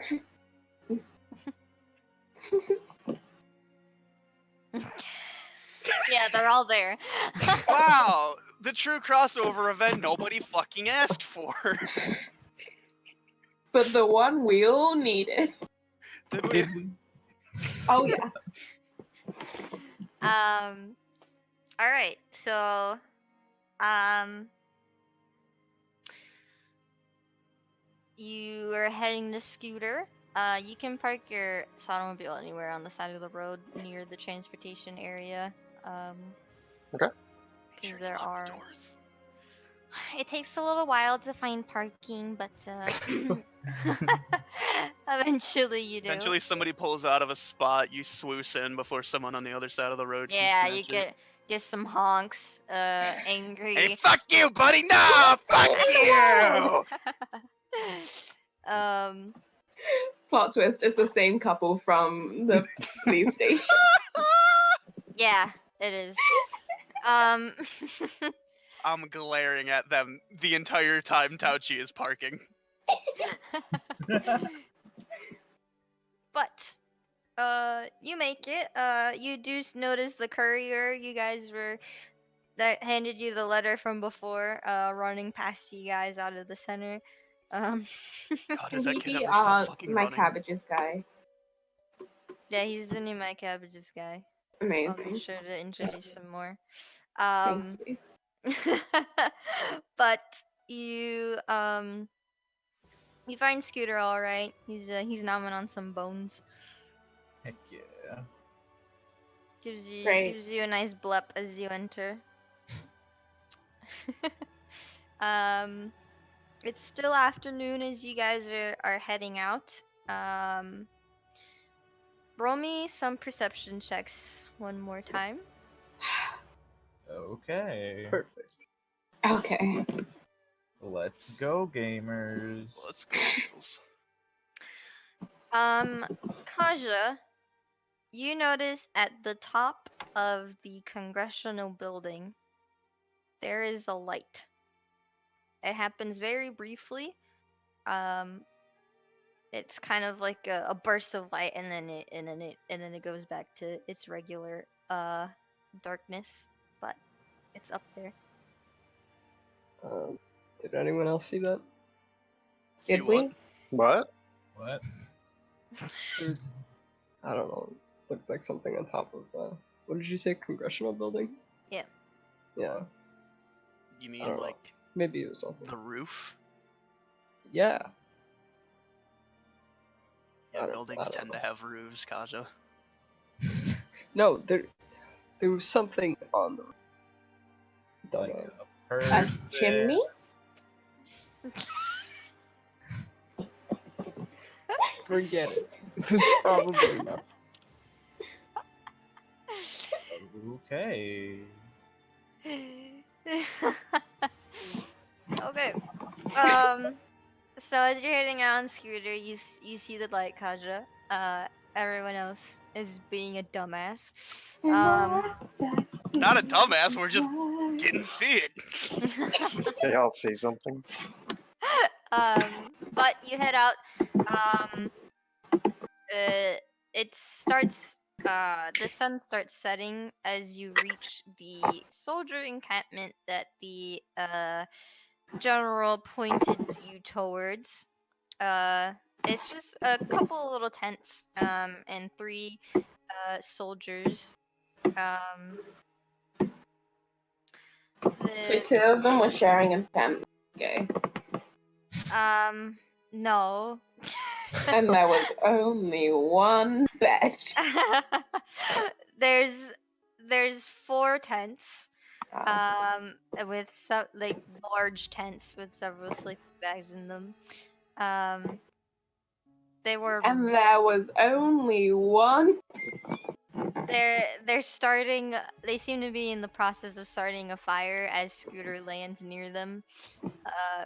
Yeah, they're all there. Wow, the true crossover event nobody fucking asked for. But the one we all needed. Did we? Did we? Oh yeah. All right. So, you are heading to Scooter. You can park your automobile anywhere on the side of the road near the transportation area. Okay. Because there are. It takes a little while to find parking, but eventually you do. Eventually, somebody pulls out of a spot. You swoosh in before someone on the other side of the road. Yeah, can you snatch it. get some honks. Angry. Hey, fuck you, buddy! No, fuck you! Plot twist, it's the same couple from the police station. Yeah, it is. I'm glaring at them the entire time Táoqì is parking. But you make it. You do notice the courier you guys were that handed you the letter from before running past you guys out of the center. Um, God, is Can that he kid be ever stop fucking my running? cabbages guy? yeah, he's the new My Cabbages guy. I'll be Amazing. sure to introduce him more. Thank you. But you find Scooter all right. He's gnawing on some bones. Heck yeah. Great. Gives you a nice blep as you enter. um, it's still afternoon as you guys are heading out. Roll me some perception checks one more time. Okay. Perfect. Okay. Let's go, gamers. Let's go, Eagles. Kaja, you notice at the top of the congressional building there is a light. It happens very briefly. Um, it's kind of like a burst of light, and then it goes back to its regular darkness, but it's up there. Did anyone else see that? See Did what? we? What? What? There's, I don't know. Looked like something on top of. What did you say? Congressional building? Yeah. Yeah. You I mean don't know. like Maybe it was something. the roof? Yeah. Yeah, I buildings don't tend know. to have roofs, Kaja. No, there was something on the roof. Like Dumbass. a A person. chimney? Forget it. It was probably not. Okay. Okay. So as you're heading out on scooter, you see the light, Kaja. Everyone else is being a dumbass. Not a dumbass, we're just didn't see it. Okay, I'll say something. But you head out. It starts. The sun starts setting as you reach the soldier encampment that the general pointed you towards. It's just a couple of little tents, and three soldiers. Um, So the 2 of them were sharing a tent. Okay. no. And there was only one bed. There's four tents. Ah. With some like large tents with several sleeping bags in them. They were And there was only one. they're starting. They seem to be in the process of starting a fire as Scooter lands near them,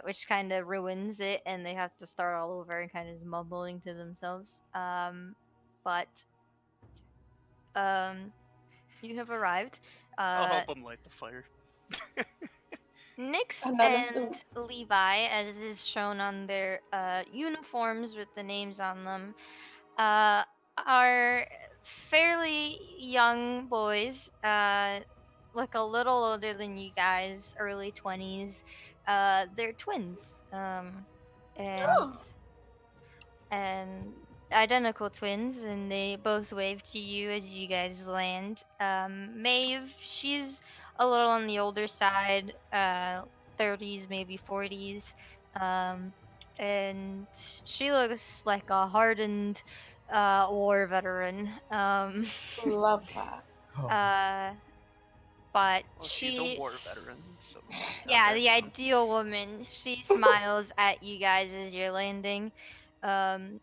which kind of ruins it, and they have to start all over and kind of mumbling to themselves. But you have arrived. I'll help them light the fire. Nix And none of them. and Levi, as is shown on their uniforms with the names on them, are fairly young boys. Look a little older than you guys, early 20s. They're twins. And Oh. and identical twins, and they both wave to you as you guys land. Maeve, she's a little on the older side, 30s, maybe 40s, and she looks like a hardened war veteran. Love that. Oh, Uh, but Well, she's a war veteran, so how's yeah, that the sound? ideal woman. She smiles at you guys as you're landing. Um,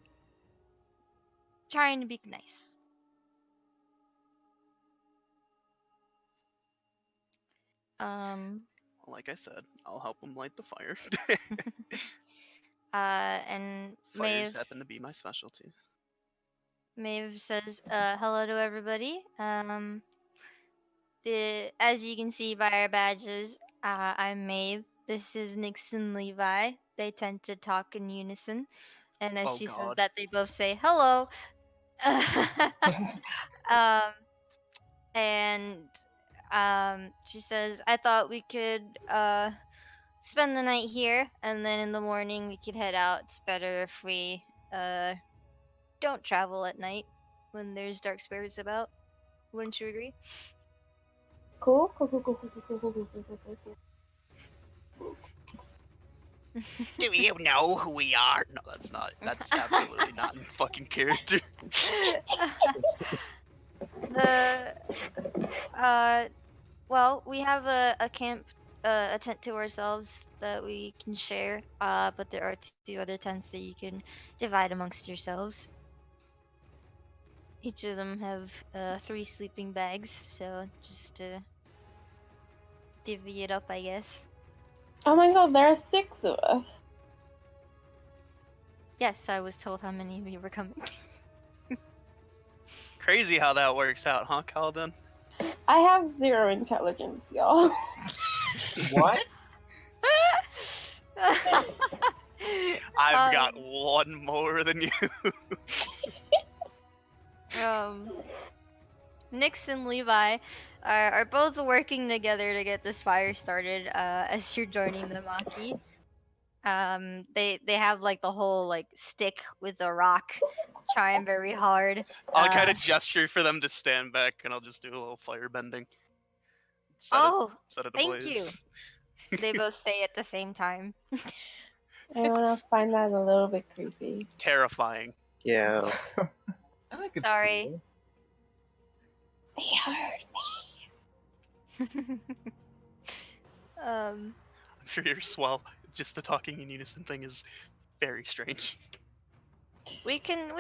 trying to be nice. Um, Like I said, I'll help them light the fire. and Fires happen to be my specialty. Maeve says, hello to everybody. As you can see by our badges, I'm Maeve. This is Nixon Levi. They tend to talk in unison. And as Oh she says God. that, they both say hello. um, and she says, I thought we could spend the night here, and then in the morning we could head out. It's better if we don't travel at night when there's dark spirits about. Wouldn't you agree? Cool. Cool. Do you know who we are? No, that's not. That's absolutely not in fucking character. the well, we have a camp, a tent to ourselves that we can share. But there are two other tents that you can divide amongst yourselves. Each of them have 3 sleeping bags, so just divvy it up, I guess. Oh my god, there are 6 of us. Yes, I was told how many of you were coming. Crazy how that works out, huh, Kalden? I have 0 intelligence, y'all. What? I've got 1 more than you. Nix and Levi are both working together to get this fire started. As you're joining the Maki, they have like the whole like stick with a rock, trying very hard. I'll kind of gesture for them to stand back, and I'll just do a little fire bending. Set it thank you. ablaze. They both say at the same time. Anyone else find that a little bit creepy? Terrifying. Yeah. I think it's Sorry. cool. They hurt. I'm sure you're swell. Just the talking in unison thing is very strange. we can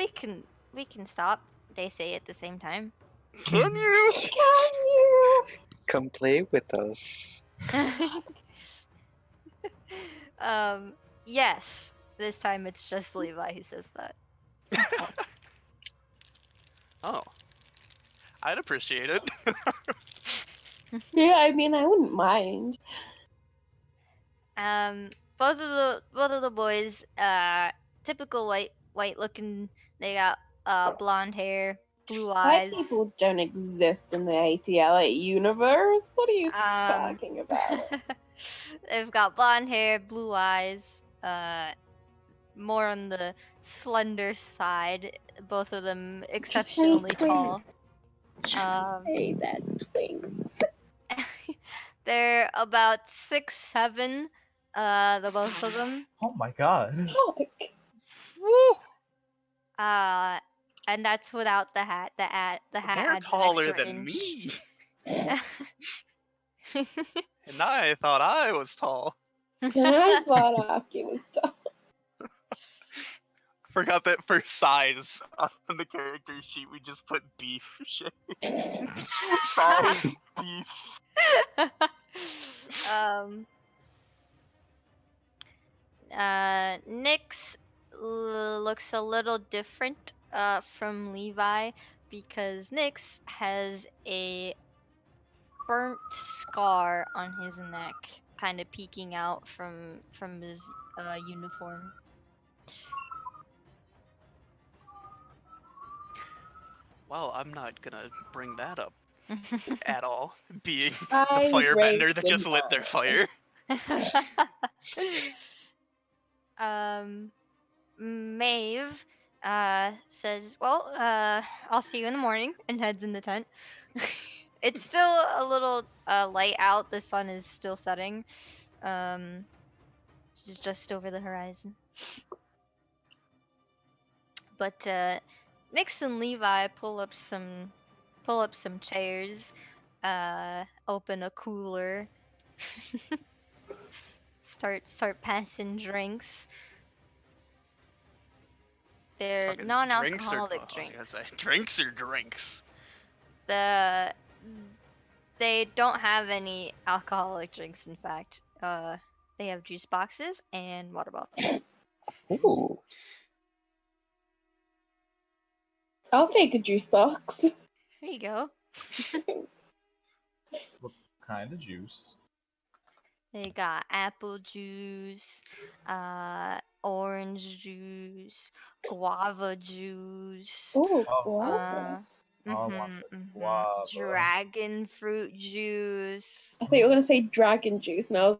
stop. They say at the same time. Can you? Can you? Come play with us. Yes. This time it's just Levi who says that. Oh. I'd appreciate it. Yeah, I mean, I wouldn't mind. Both of the boys, typical white looking. They got blonde hair, blue White eyes. people don't exist in the ATLA universe. What are you talking about? They've got blonde hair, blue eyes, more on the slender side. Both of them exceptionally tall. Just say that, twins. They're about 6'7", the both of them. Oh my god. Woo! And that's without the hat. The hat They're adds an taller extra than inch. me. And I thought I was tall. I thought Aki was tall. Forgot that for size on the character sheet we just put beef shape. Size beef. Nyx looks a little different from Levi because Nyx has a burnt scar on his neck, kind of peeking out from his uniform. Well, I'm not gonna bring that up at all. Being I the was raised firebender that with just lit their fire. Maeve says, "Well, I'll see you in the morning," and heads in the tent. It's still a little light out. The sun is still setting. She's just over the horizon. But Nyx and Levi pull up some chairs, open a cooler, start passing drinks. They're Fucking non-alcoholic I was drinks. gonna say, drinks or drinks? They don't have any alcoholic drinks. In fact, they have juice boxes and water bottles. Ooh. I'll take a juice box. There you go. What kind of juice? They got apple juice, orange juice, guava juice. Oh, Oh. guava. I want the guava. Dragon fruit juice. I thought you were gonna say dragon juice, and I was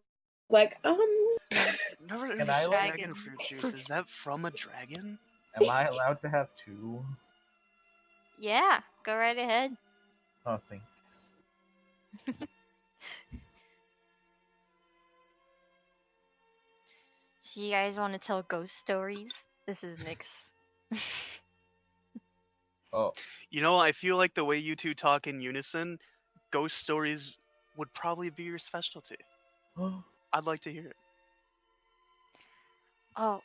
Like, Never Can understood I, dragon Dragon fruit juice. fruit. Is that from a dragon? am I allowed to have two? Yeah, go right ahead. Oh, thanks. So you guys want to tell ghost stories? This is Nyx. Oh, You know, I feel like the way you two talk in unison, ghost stories would probably be your specialty. I'd like to hear it. Oh,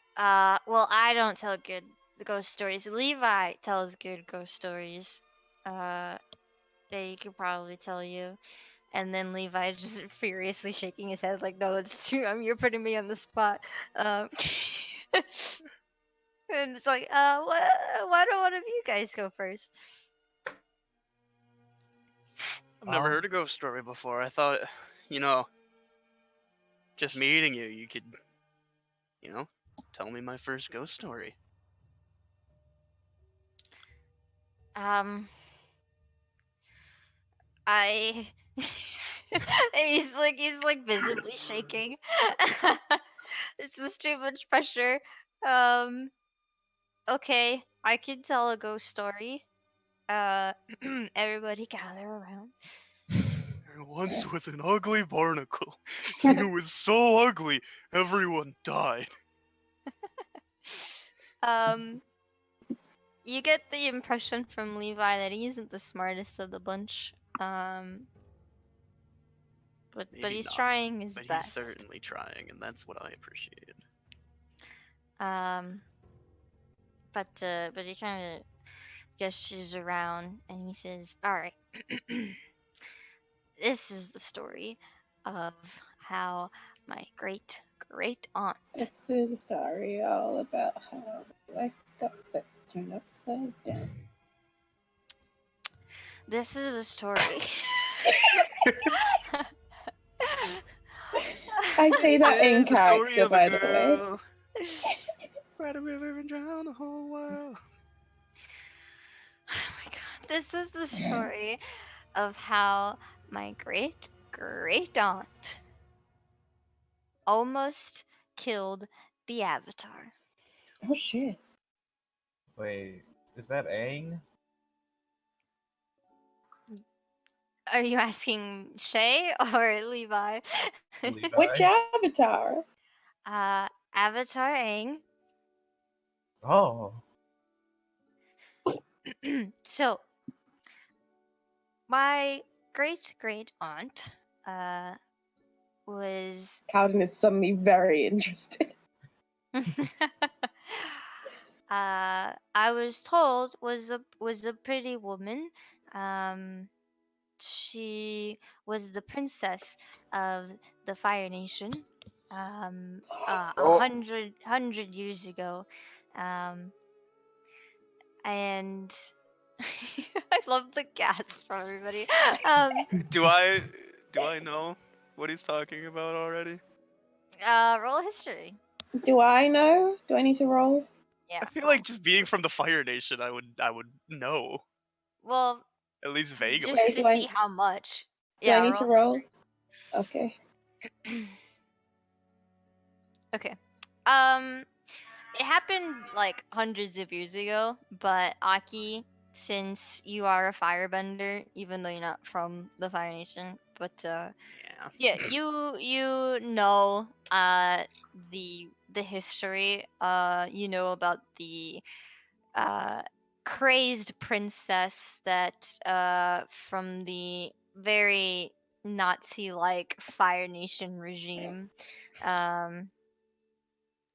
well, I don't tell good ghost stories. Levi tells good ghost stories. That he could probably tell you. And then Levi just furiously shaking his head like, no, that's true. You're putting me on the spot. And it's like, why don't one of you guys go first? I've never heard a ghost story before. I thought, you know, just meeting you, you could, you know, tell me my first ghost story. I he's like visibly shaking. This is too much pressure. Um okay, I can tell a ghost story. Everybody gather around. There once was an ugly barnacle. He was so ugly, everyone died. Um you get the impression from Levi that he isn't the smartest of the bunch. But Maybe he's not, trying his but he's best. certainly trying, and that's what I appreciate. Um but he kind of gestures around and he says, "All right." This is the story of how my great great aunt. this is a story all about how life got turned upside down. This is a story. I say that in It's the story character, of a by the way. girl. Right a river and drown the whole world. Oh my god. This is the story of how my great great aunt almost killed the Avatar. Oh shit. wait, is that Aang? Are you asking Shay or Levi? Levi? Which avatar? Avatar Aang. Oh, So, my great great aunt was Kalden is suddenly very interested. I was told was a pretty woman. She was the princess of the Fire Nation. A Oh, hundred years ago. And I love the gasp from everybody. Do I know what he's talking about already? Roll history. Do I know? Do I need to roll? Yeah. I feel like just being from the Fire Nation, I would know, Well, at least vaguely. just to do I- see how much. Do I need to roll? Okay. Okay. It happened like hundreds of years ago, but Aki, since you are a firebender, even though you're not from the Fire Nation, but Yeah. yeah, you know the history. You know about the crazed princess that from the very Nazi-like Fire Nation regime. Um,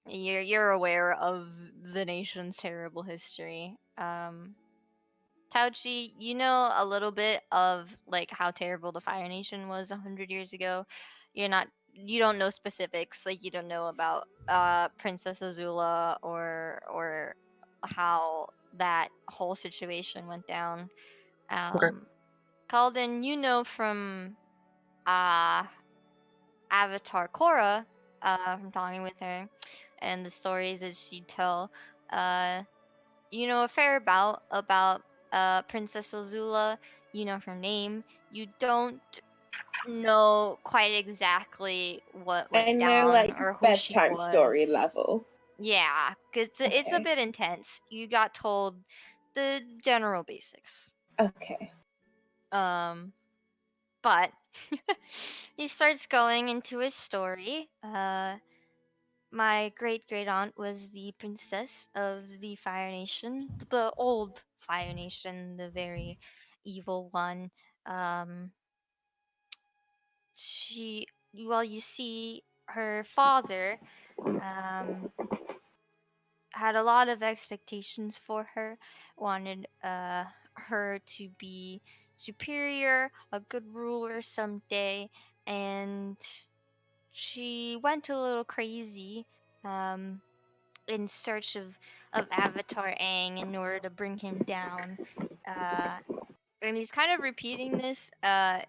you're aware of the nation's terrible history. Táoqì, you know a little bit of like how terrible the Fire Nation was 100 years ago. You don't know specifics, like you don't know about Princess Azula or how that whole situation went down. Okay. Kalden, you know from uh Avatar Korra, from talking with her and the stories that she'd tell. You know a fair about Princess Azula. You know her name. You don't know quite exactly what I went know, down like, or who she bedtime story was. level. Yeah, 'cause it's a Okay. bit intense. You got told the general basics. Okay. But he starts going into his story. My great great aunt was the princess of the Fire Nation, the old Fire Nation, the very evil one. Um, you see, her father um, had a lot of expectations for her, wanted her to be superior, a good ruler someday, and she went a little crazy um, in search of Avatar Aang in order to bring him down. Uh, and he's kind of repeating this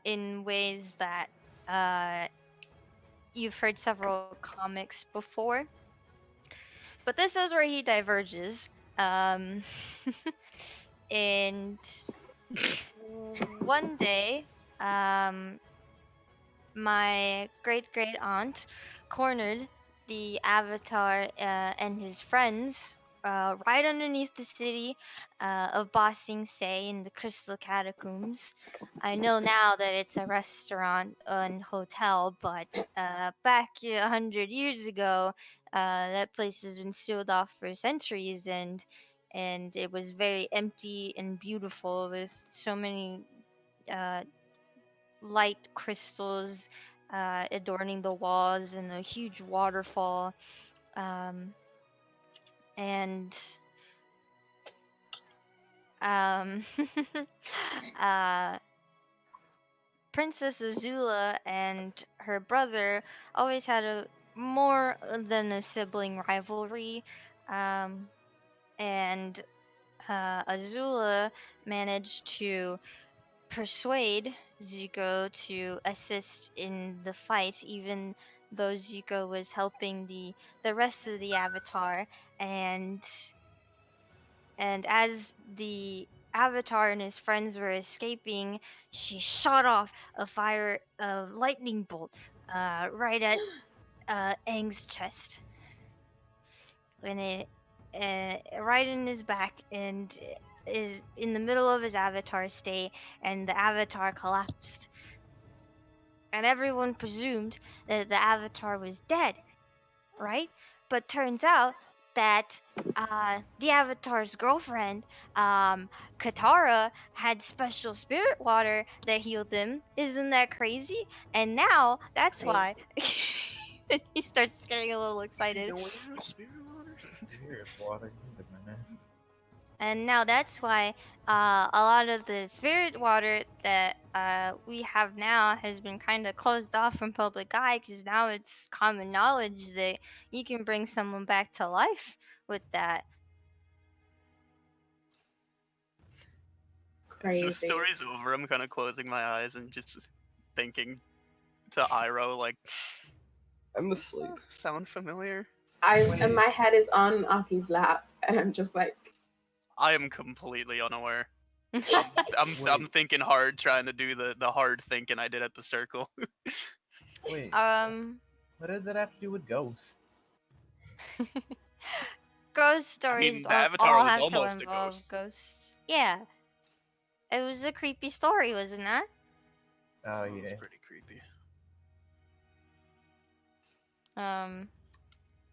in ways that uh, you've heard several comics before. But this is where he diverges. Um, and one day, um, my great great aunt cornered the Avatar and his friends right underneath the city of Ba Sing Se in the Crystal Catacombs. I know now that it's a restaurant and hotel, but back 100 years ago, that place has been sealed off for centuries, and it was very empty and beautiful with so many uh, light crystals adorning the walls and a huge waterfall. Um, and um, uh, Princess Azula and her brother always had a more than a sibling rivalry. Um, and Azula managed to persuade Zuko to assist in the fight, even though Zuko was helping the rest of the Avatar. And as the Avatar and his friends were escaping, she shot off a lightning bolt, right at Aang's chest, and it right in his back, and is in the middle of his Avatar state, and the Avatar collapsed. And everyone presumed that the Avatar was dead, right? But turns out that the Avatar's girlfriend, Katara, had special spirit water that healed him. Isn't that crazy? And now that's why he starts getting a little excited. Spirit water? Spirit water. Wait a minute. And now that's why a lot of the spirit water that we have now has been kind of closed off from public eye, because now it's common knowledge that you can bring someone back to life with that. As the Crazy. story's over, I'm kind of closing my eyes and just thinking to Iroh, like, I'm asleep. sound familiar? And my head is on Aki's lap, and I'm just like, I am completely unaware. I'm thinking hard, trying to do the hard thinking I did at the circle. Wait, um, what did that have to do with ghosts? ghost stories the don't Avatar all was have to almost a involve ghost. ghosts. Yeah, it was a creepy story, wasn't it? Oh That was yeah. pretty creepy.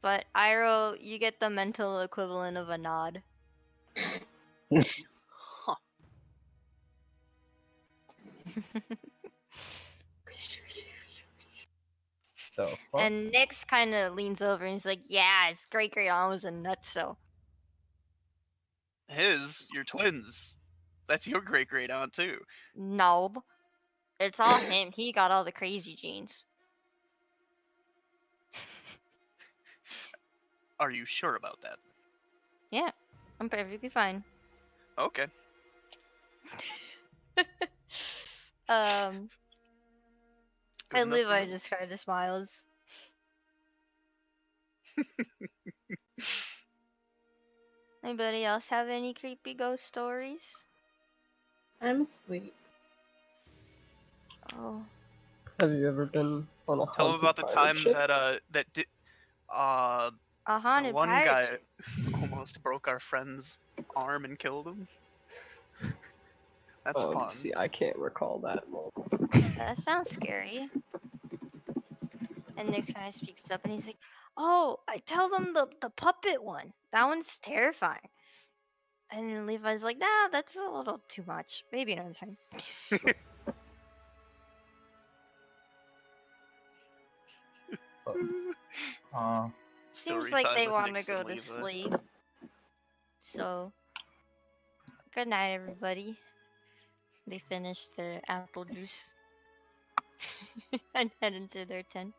But Iroh, you get the mental equivalent of a nod. Huh. The fuck? And Nyx kind of leans over and he's like, "Yeah, his great great aunt was a nutso." Your twins. That's your great great aunt too. No, it's all him. He got all the crazy genes. Are you sure about that? Yeah, I'm perfectly fine. Okay. um, Good and enough for Levi me. just kind of smiles. Anybody else have any creepy ghost stories? I'm asleep. Oh, Have you ever been on a Tell him haunted about the pirate time ship? uh A the haunted one pirate guy ship. almost broke our friend's arm and killed him. That's fun. See, I can't recall that moment. That sounds scary. And Nick kind of speaks up and he's like, "Oh, I tell them the puppet one. That one's terrifying." And then Levi's like, "Nah, that's a little too much. Maybe another time." Seems Story like time they with want to Nix and go to Levi. sleep. So, good night, everybody. They finish their apple juice and head into their tent.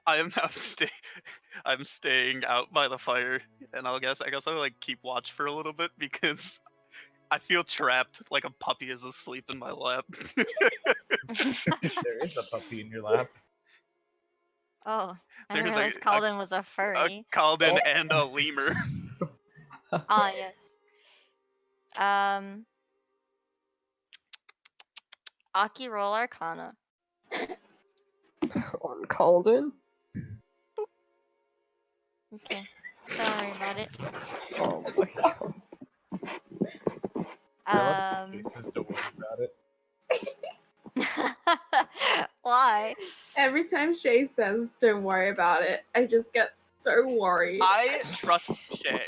I am now I'm staying out by the fire, and I guess I'll like keep watch for a little bit because I feel trapped like a puppy is asleep in my lap. There is a puppy in your lap. Oh, I didn't There's realize Kalden was a a furry. Kalden and a lemur. Ah, yes. Aki, roll Arcana. On Kalden? Okay. Don't worry about it. Oh my god. Faces, don't worry about it. Why? Every time Shay says "don't worry about it," I just get so worried. I trust Shay.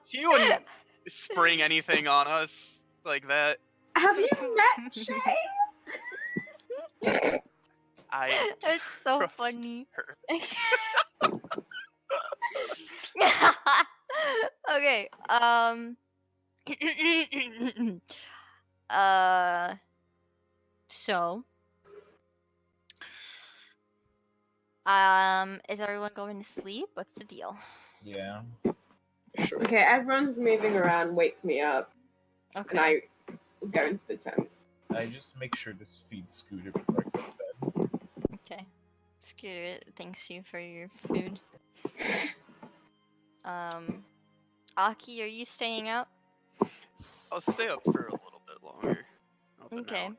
She wouldn't spring anything on us like that. Have you met Shay? It's so trust funny. her. Okay. Uh. So. Is everyone going to sleep? What's the deal? Yeah. Sure. Okay, everyone's moving around, wakes me up, and Okay. I go into the tent. I just make sure to feed Scooter before I go to bed. Okay. Scooter thanks you for your food. Aki, are you staying out? I'll stay up for a little bit longer. Up and Okay.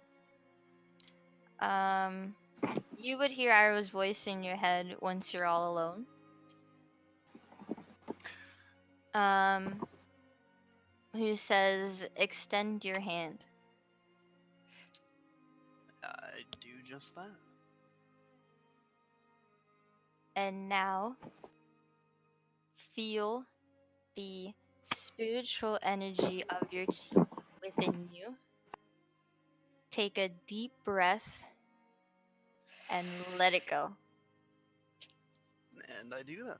out. You would hear Arrow's voice in your head once you're all alone. Who says, "Extend your hand." I do just that. And now, feel the spiritual energy of your chi within you. Take a deep breath and let it go. And I do that.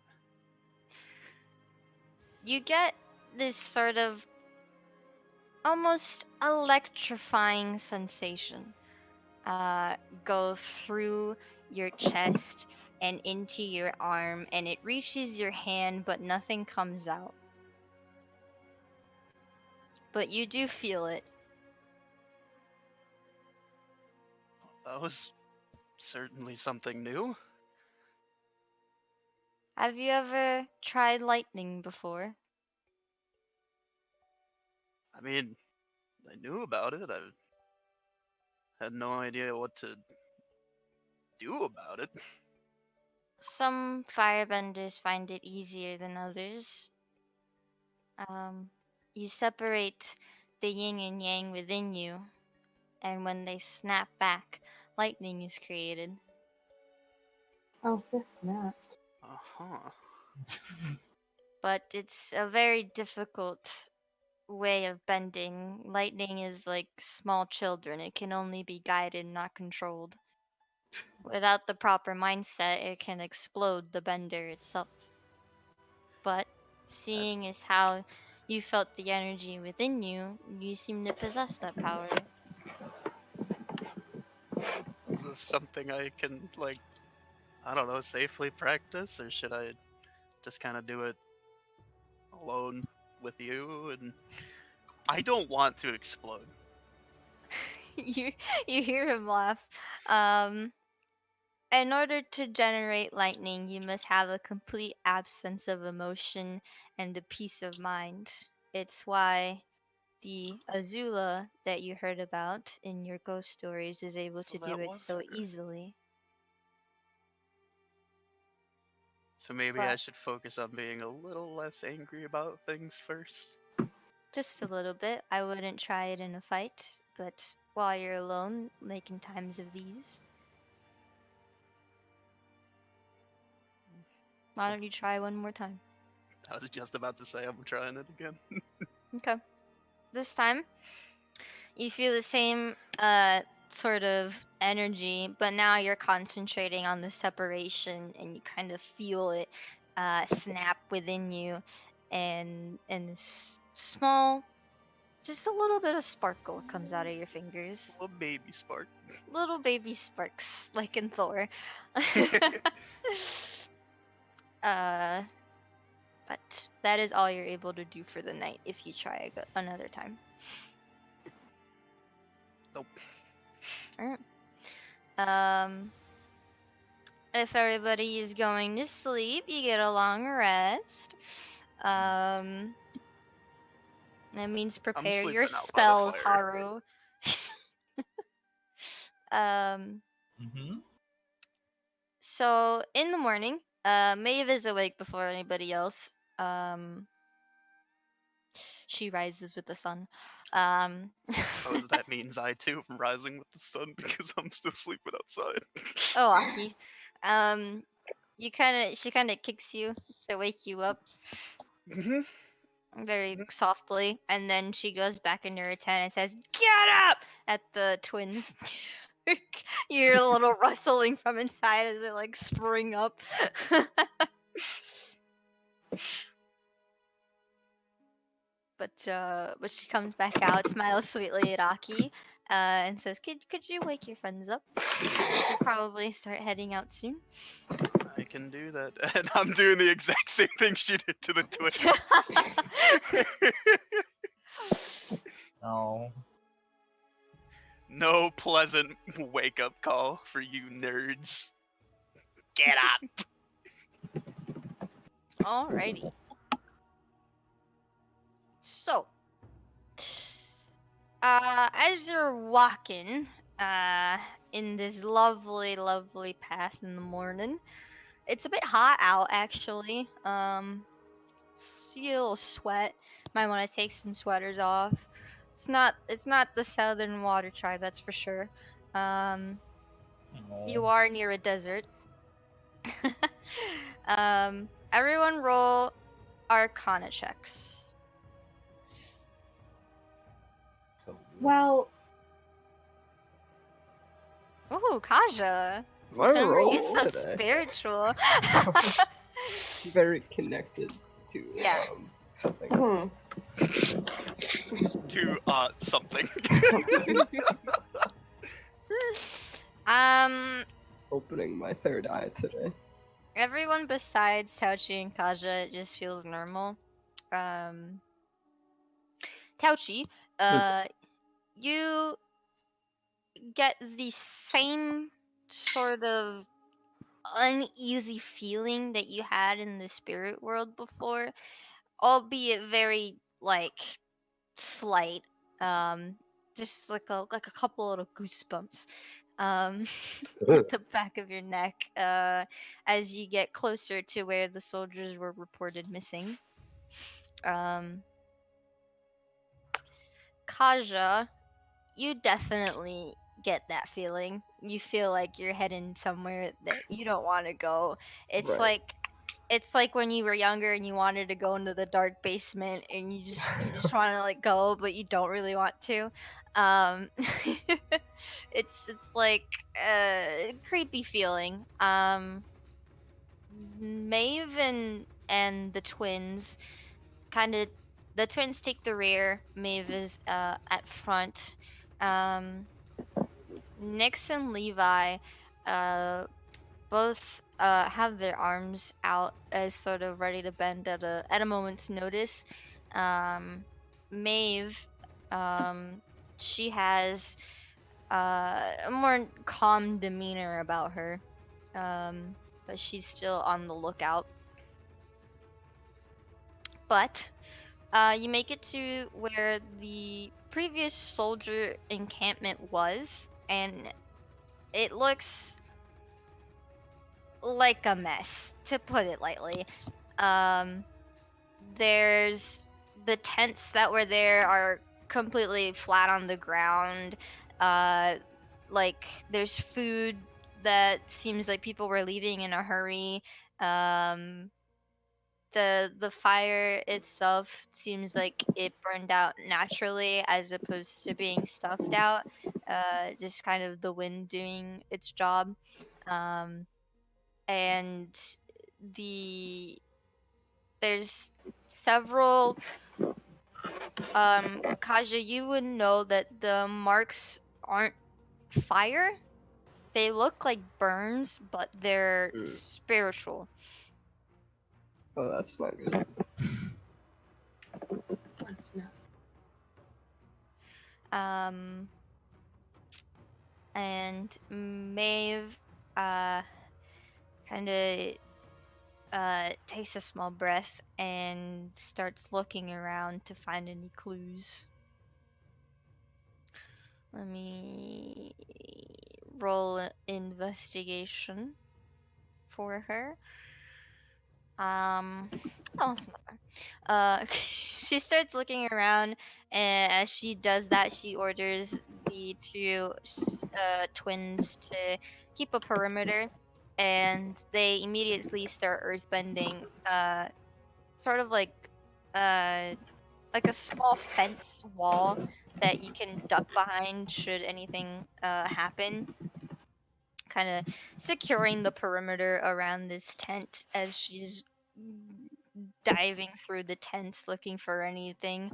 You get this sort of almost electrifying sensation go through your chest and into your arm, and it reaches your hand, but nothing comes out. But you do feel it. That was certainly something new. Have you ever tried lightning before? I mean, I knew about it. I had no idea what to do about it. Some firebenders find it easier than others. You separate the yin and yang within you, and when they snap back, lightning is created. Oh, so snapped. Uh-huh. But it's a very difficult way of bending. Lightning is like small children, it can only be guided, not controlled. Without the proper mindset, it can explode the bender itself. But seeing as how you felt the energy within you, you seem to possess that power. Is this something I can, like, I don't know, safely practice? Or should I just kind of do it alone with you? And I don't want to explode. you hear him laugh. In order to generate lightning, you must have a complete absence of emotion and a peace of mind. It's why the Azula that you heard about in your ghost stories is able So to do that it was so her. easily. So maybe I But should focus on being a little less angry about things first. just a little bit. I wouldn't try it in a fight, but while you're alone, like in times of these, why don't you try one more time? I was just about to say I'm trying it again. Okay. This time, you feel the same sort of energy, but now you're concentrating on the separation, and you kind of feel it snap within you, and this small, just a little bit of sparkle comes out of your fingers. Little baby spark. Little baby sparks, like in Thor. uh, but that is all you're able to do for the night if you try another time. Nope. Alright. If everybody is going to sleep, you get a long rest. That means I'm prepare sleeping your out by the spells, fire. Haru. um, Mm-hmm. so in the morning, Maeve is awake before anybody else. She rises with the sun. Suppose that means I too am rising with the sun because I'm still sleeping outside. Oh, Aki. She kind of kicks you to wake you up Mhm. very softly, and then she goes back into her tent and says, "Get up!" at the twins. You hear a little rustling from inside as they like spring up. But she comes back out, smiles sweetly at Aki, and says, "Could you wake your friends up? We should probably start heading out soon." I can do that. And I'm doing the exact same thing she did to the twins. No. No pleasant wake up call for you nerds. Get up! Alrighty. So, as you're walking, in this lovely, lovely path in the morning, it's a bit hot out actually. You get a little sweat. Might want to take some sweaters off. It's not the southern water tribe, that's for sure. Um, you No. are near a desert. Everyone roll Arcana checks. Well, Ooh, Kaja. My Since when were you role so today. spiritual? Very connected to Yeah. something. hmm. To something. um, Opening my third eye today. everyone besides Táoqì and Kaja just feels normal. Um, Táoqì, you get the same sort of uneasy feeling that you had in the spirit world before, albeit very like slight. Um, just like a couple little goosebumps. At the back of your neck, as you get closer to where the soldiers were reported missing. Um, Kaja, you definitely get that feeling. You feel like you're heading somewhere that you don't want to go. It's Right. like it's like when you were younger and you wanted to go into the dark basement and you just want to like go but you don't really want to. Um it's like a creepy feeling. Maeve and the twins kind of the twins take the rear. Maeve is at front. Um, Nix and Levi both have their arms out as sort of ready to bend at a moment's notice. Maeve, she has a more calm demeanor about her, but she's still on the lookout. But You make it to where the previous soldier encampment was, and it looks like a mess, to put it lightly. Um, there's the tents that were there are completely flat on the ground. Like there's food that seems like people were leaving in a hurry. Um, the fire itself seems like it burned out naturally as opposed to being stuffed out. Just kind of the wind doing its job. Um, and the there's several Kaja, you would know that the marks aren't fire. They look like burns, but they're Mm. spiritual. Oh, that's not good. That's not. Um, and Maeve, uh, kind of takes a small breath and starts looking around to find any clues. Let me roll investigation for her. Oh, it's not bad. She starts looking around, and as she does that, she orders the two twins to keep a perimeter, and they immediately start earthbending, sort of uh, like a small fence wall that you can duck behind should anything happen, kind of securing the perimeter around this tent as she's diving through the tents looking for anything.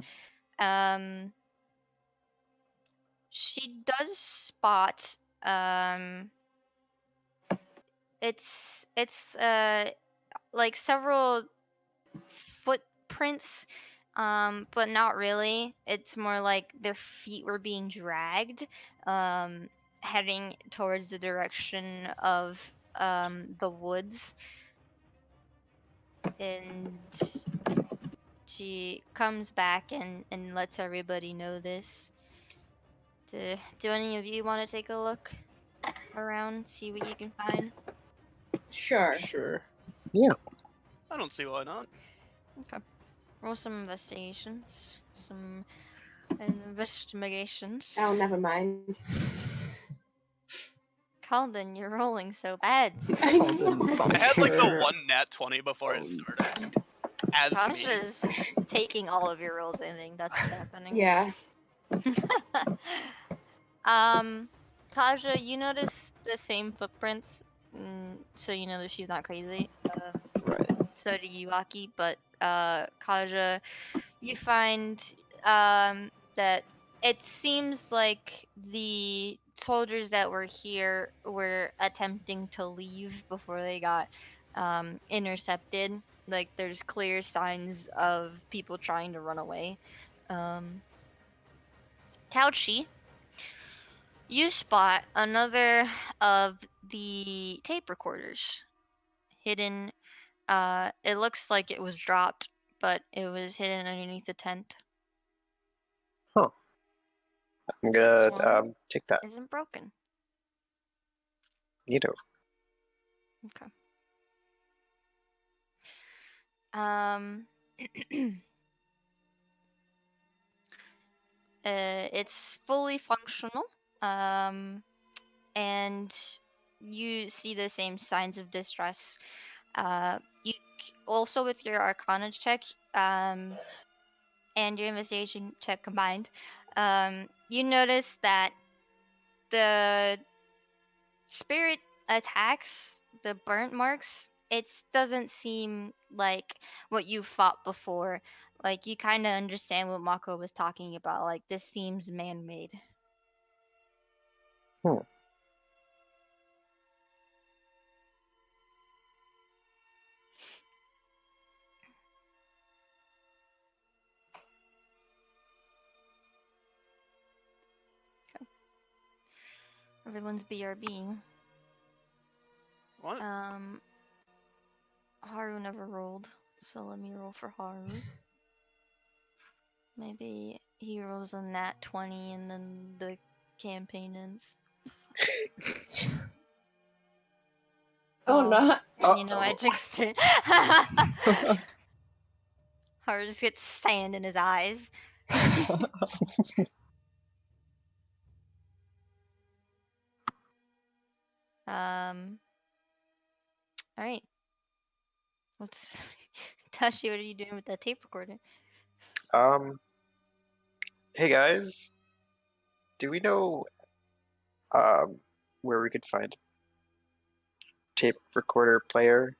Um, she does spot it's like several footprints, but not really. It's more like their feet were being dragged, um, heading towards the direction of the woods. And she comes back and lets everybody know this. Do any of you want to take a look around, see what you can find? Sure. Sure. I don't see why not. Okay. Roll some investigations. Some investigations. Oh, never mind. Kalden, you're rolling so bad. Kalden, I had like the Sure. one nat 20 before it started. As me. Kaja's taking all of your rolls, I think that's what's happening. Yeah. Kaja, you notice the same footprints, so you know that she's not crazy. Right. So do you, Aki, but Kaja, you find that it seems like the soldiers that were here were attempting to leave before they got intercepted. Like there's clear signs of people trying to run away. Táoqì, you spot another of the tape recorders hidden. It looks like it was dropped, but it was hidden underneath the tent. I'm This gonna one take that. isn't broken. You know. Okay. Um, it's fully functional. And you see the same signs of distress. Also with your Arcana check, and your investigation check combined, you notice that the spirit attacks, the burnt marks, it doesn't seem like what you fought before. Like you kind of understand what Mako was talking about. Like this seems man-made. Everyone's BRB. What? Haru never rolled, so let me roll for Haru. Maybe he rolls a nat 20 and then the campaign ends. Oh, Oh, no. you know, I jinxed it. Haru just gets sand in his eyes. Alright. What's Tashi, what are you doing with that tape recorder? Hey guys, do we know where we could find tape recorder player?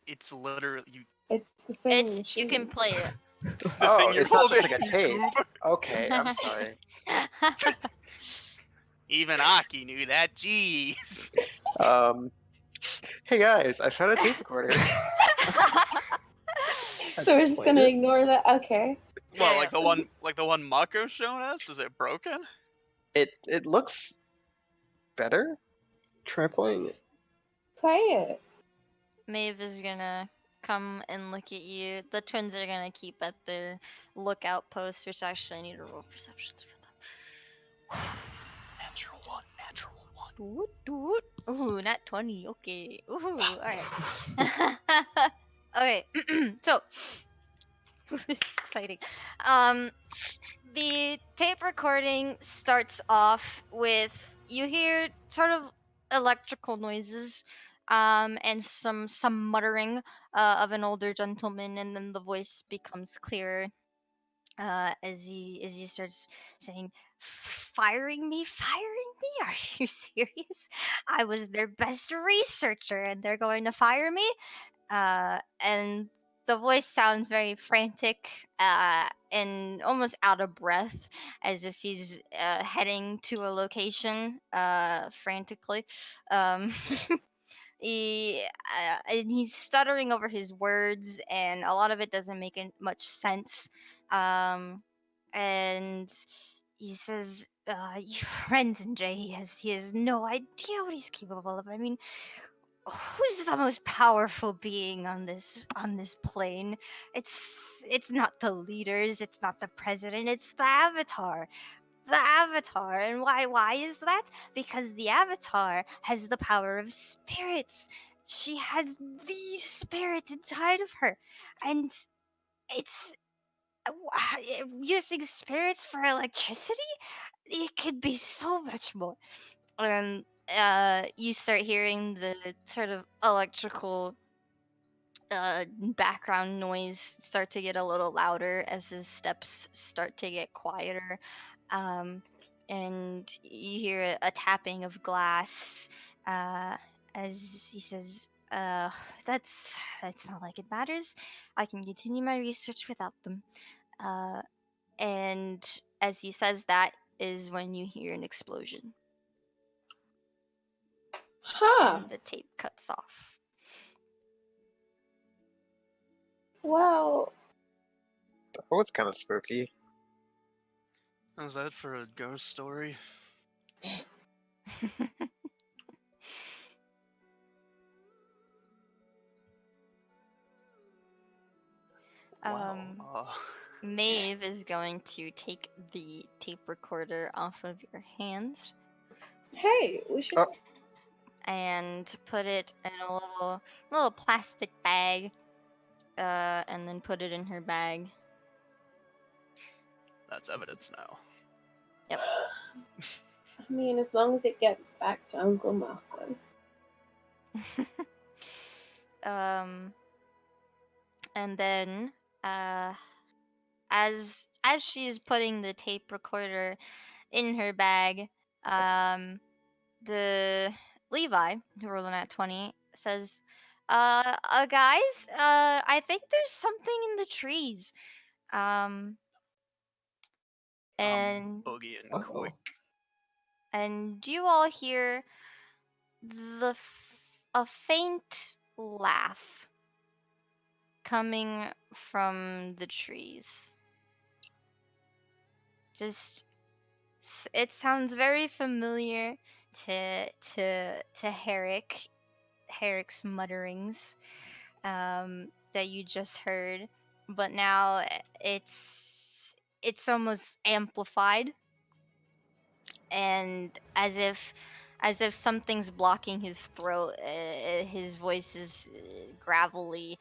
It's literally you, It's the same It's machine. you can play it. the Oh, thing you're it's not just holding. like a you tape. goof. Okay, I'm sorry. Even Aki knew that. Jeez. Hey guys, I found a tape recorder. So we're just Wait, gonna it- ignore that? Okay. Well, Yeah, like the one Mako's shown us. Is it broken? It looks better. Try playing it. Play it. Maeve is gonna come and look at you. The twins are gonna keep at the lookout post, which actually I need to roll perceptions for them. Natural one. Natural one. Doot, doot. Ooh, not 20. Okay. Ooh, alright. Okay, so exciting. The tape recording starts off with you hear sort of electrical noises, and some muttering of an older gentleman, and then the voice becomes clearer as he starts saying, firing me? Are you serious? I was their best researcher and they're going to fire me?" And the voice sounds very frantic and almost out of breath, as if he's heading to a location frantically. Um, and he's stuttering over his words, and a lot of it doesn't make much sense. Um, and he says, "Your friends and Jay, he has no idea what he's capable of. I mean, who's the most powerful being on this plane? It's not the leaders, it's not the president, it's the Avatar. The Avatar. And why is that? Because the Avatar has the power of spirits. She has the spirit inside of her. And it's using spirits for electricity? It could be so much more." And you start hearing the sort of electrical background noise start to get a little louder as his steps start to get quieter. Um, and you hear a tapping of glass as he says, that's not like it matters. I can continue my research without them." Uh, and as he says that is when you hear an explosion Huh. and the tape cuts off. Well, That was kind of spooky. Is that for a ghost story? um, Wow. Maeve is going to take the tape recorder off of your hands hey, we should. Oh. and put it in a little plastic bag, and then put it in her bag. That's evidence now. Yep. I mean, as long as it gets back to Uncle Malcolm. And then as she's putting the tape recorder in her bag, the Levi, who rolled an at 20, says, guys, I think there's something in the trees." Um, and Boogieing Uh-oh. quick. and you all hear a faint laugh coming from the trees. Just it sounds very familiar to Herrick's mutterings that you just heard, but now it's almost amplified, and as if something's blocking his throat. His voice is gravelly,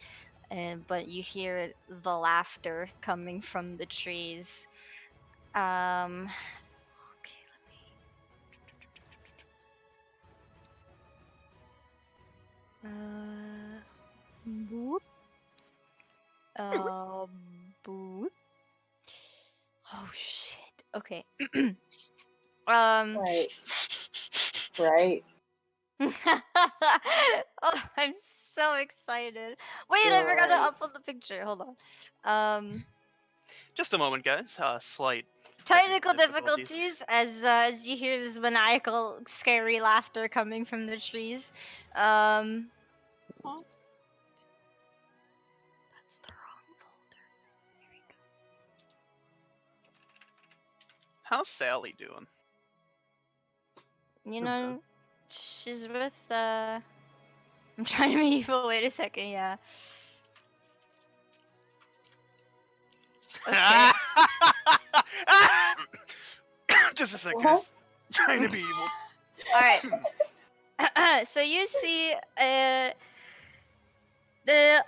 but you hear the laughter coming from the trees. Okay, let me. Boop. Boop. Oh shit. Okay. um. Right. Right. Oh, I'm so excited. Wait, I forgot Right. to upload the picture. Hold on. Just a moment, guys. Slight Technical difficulties as you hear this maniacal, scary laughter coming from the trees. Um. That's the wrong folder. Here we go. How's Sally doing? You know, she's with I'm trying to be evil. Wait a second. Yeah. Okay. Just a sec, What? guys. Trying to be evil. All right. So you see a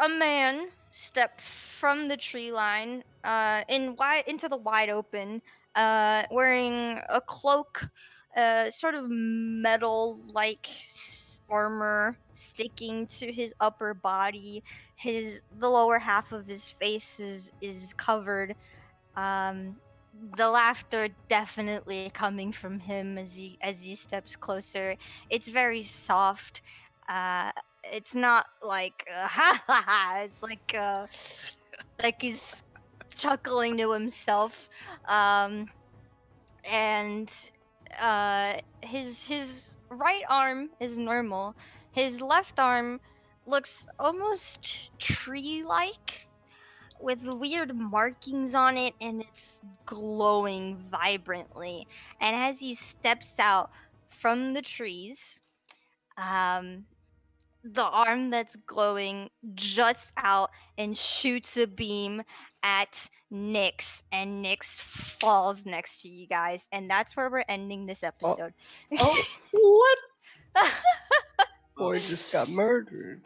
man step from the tree line into the wide open, wearing a cloak, sort of metal like armor sticking to his upper body. The lower half of his face is covered. The laughter definitely coming from him as he steps closer. It's very soft. Uh, it's not like ha ha ha. It's like he's chuckling to himself. And his right arm is normal. His left arm looks almost tree-like, with weird markings on it, and it's glowing vibrantly. And as he steps out from the trees, the arm that's glowing juts out and shoots a beam at Nyx, and Nyx falls next to you guys. And that's where we're ending this episode. Oh, what? Boy just got murdered.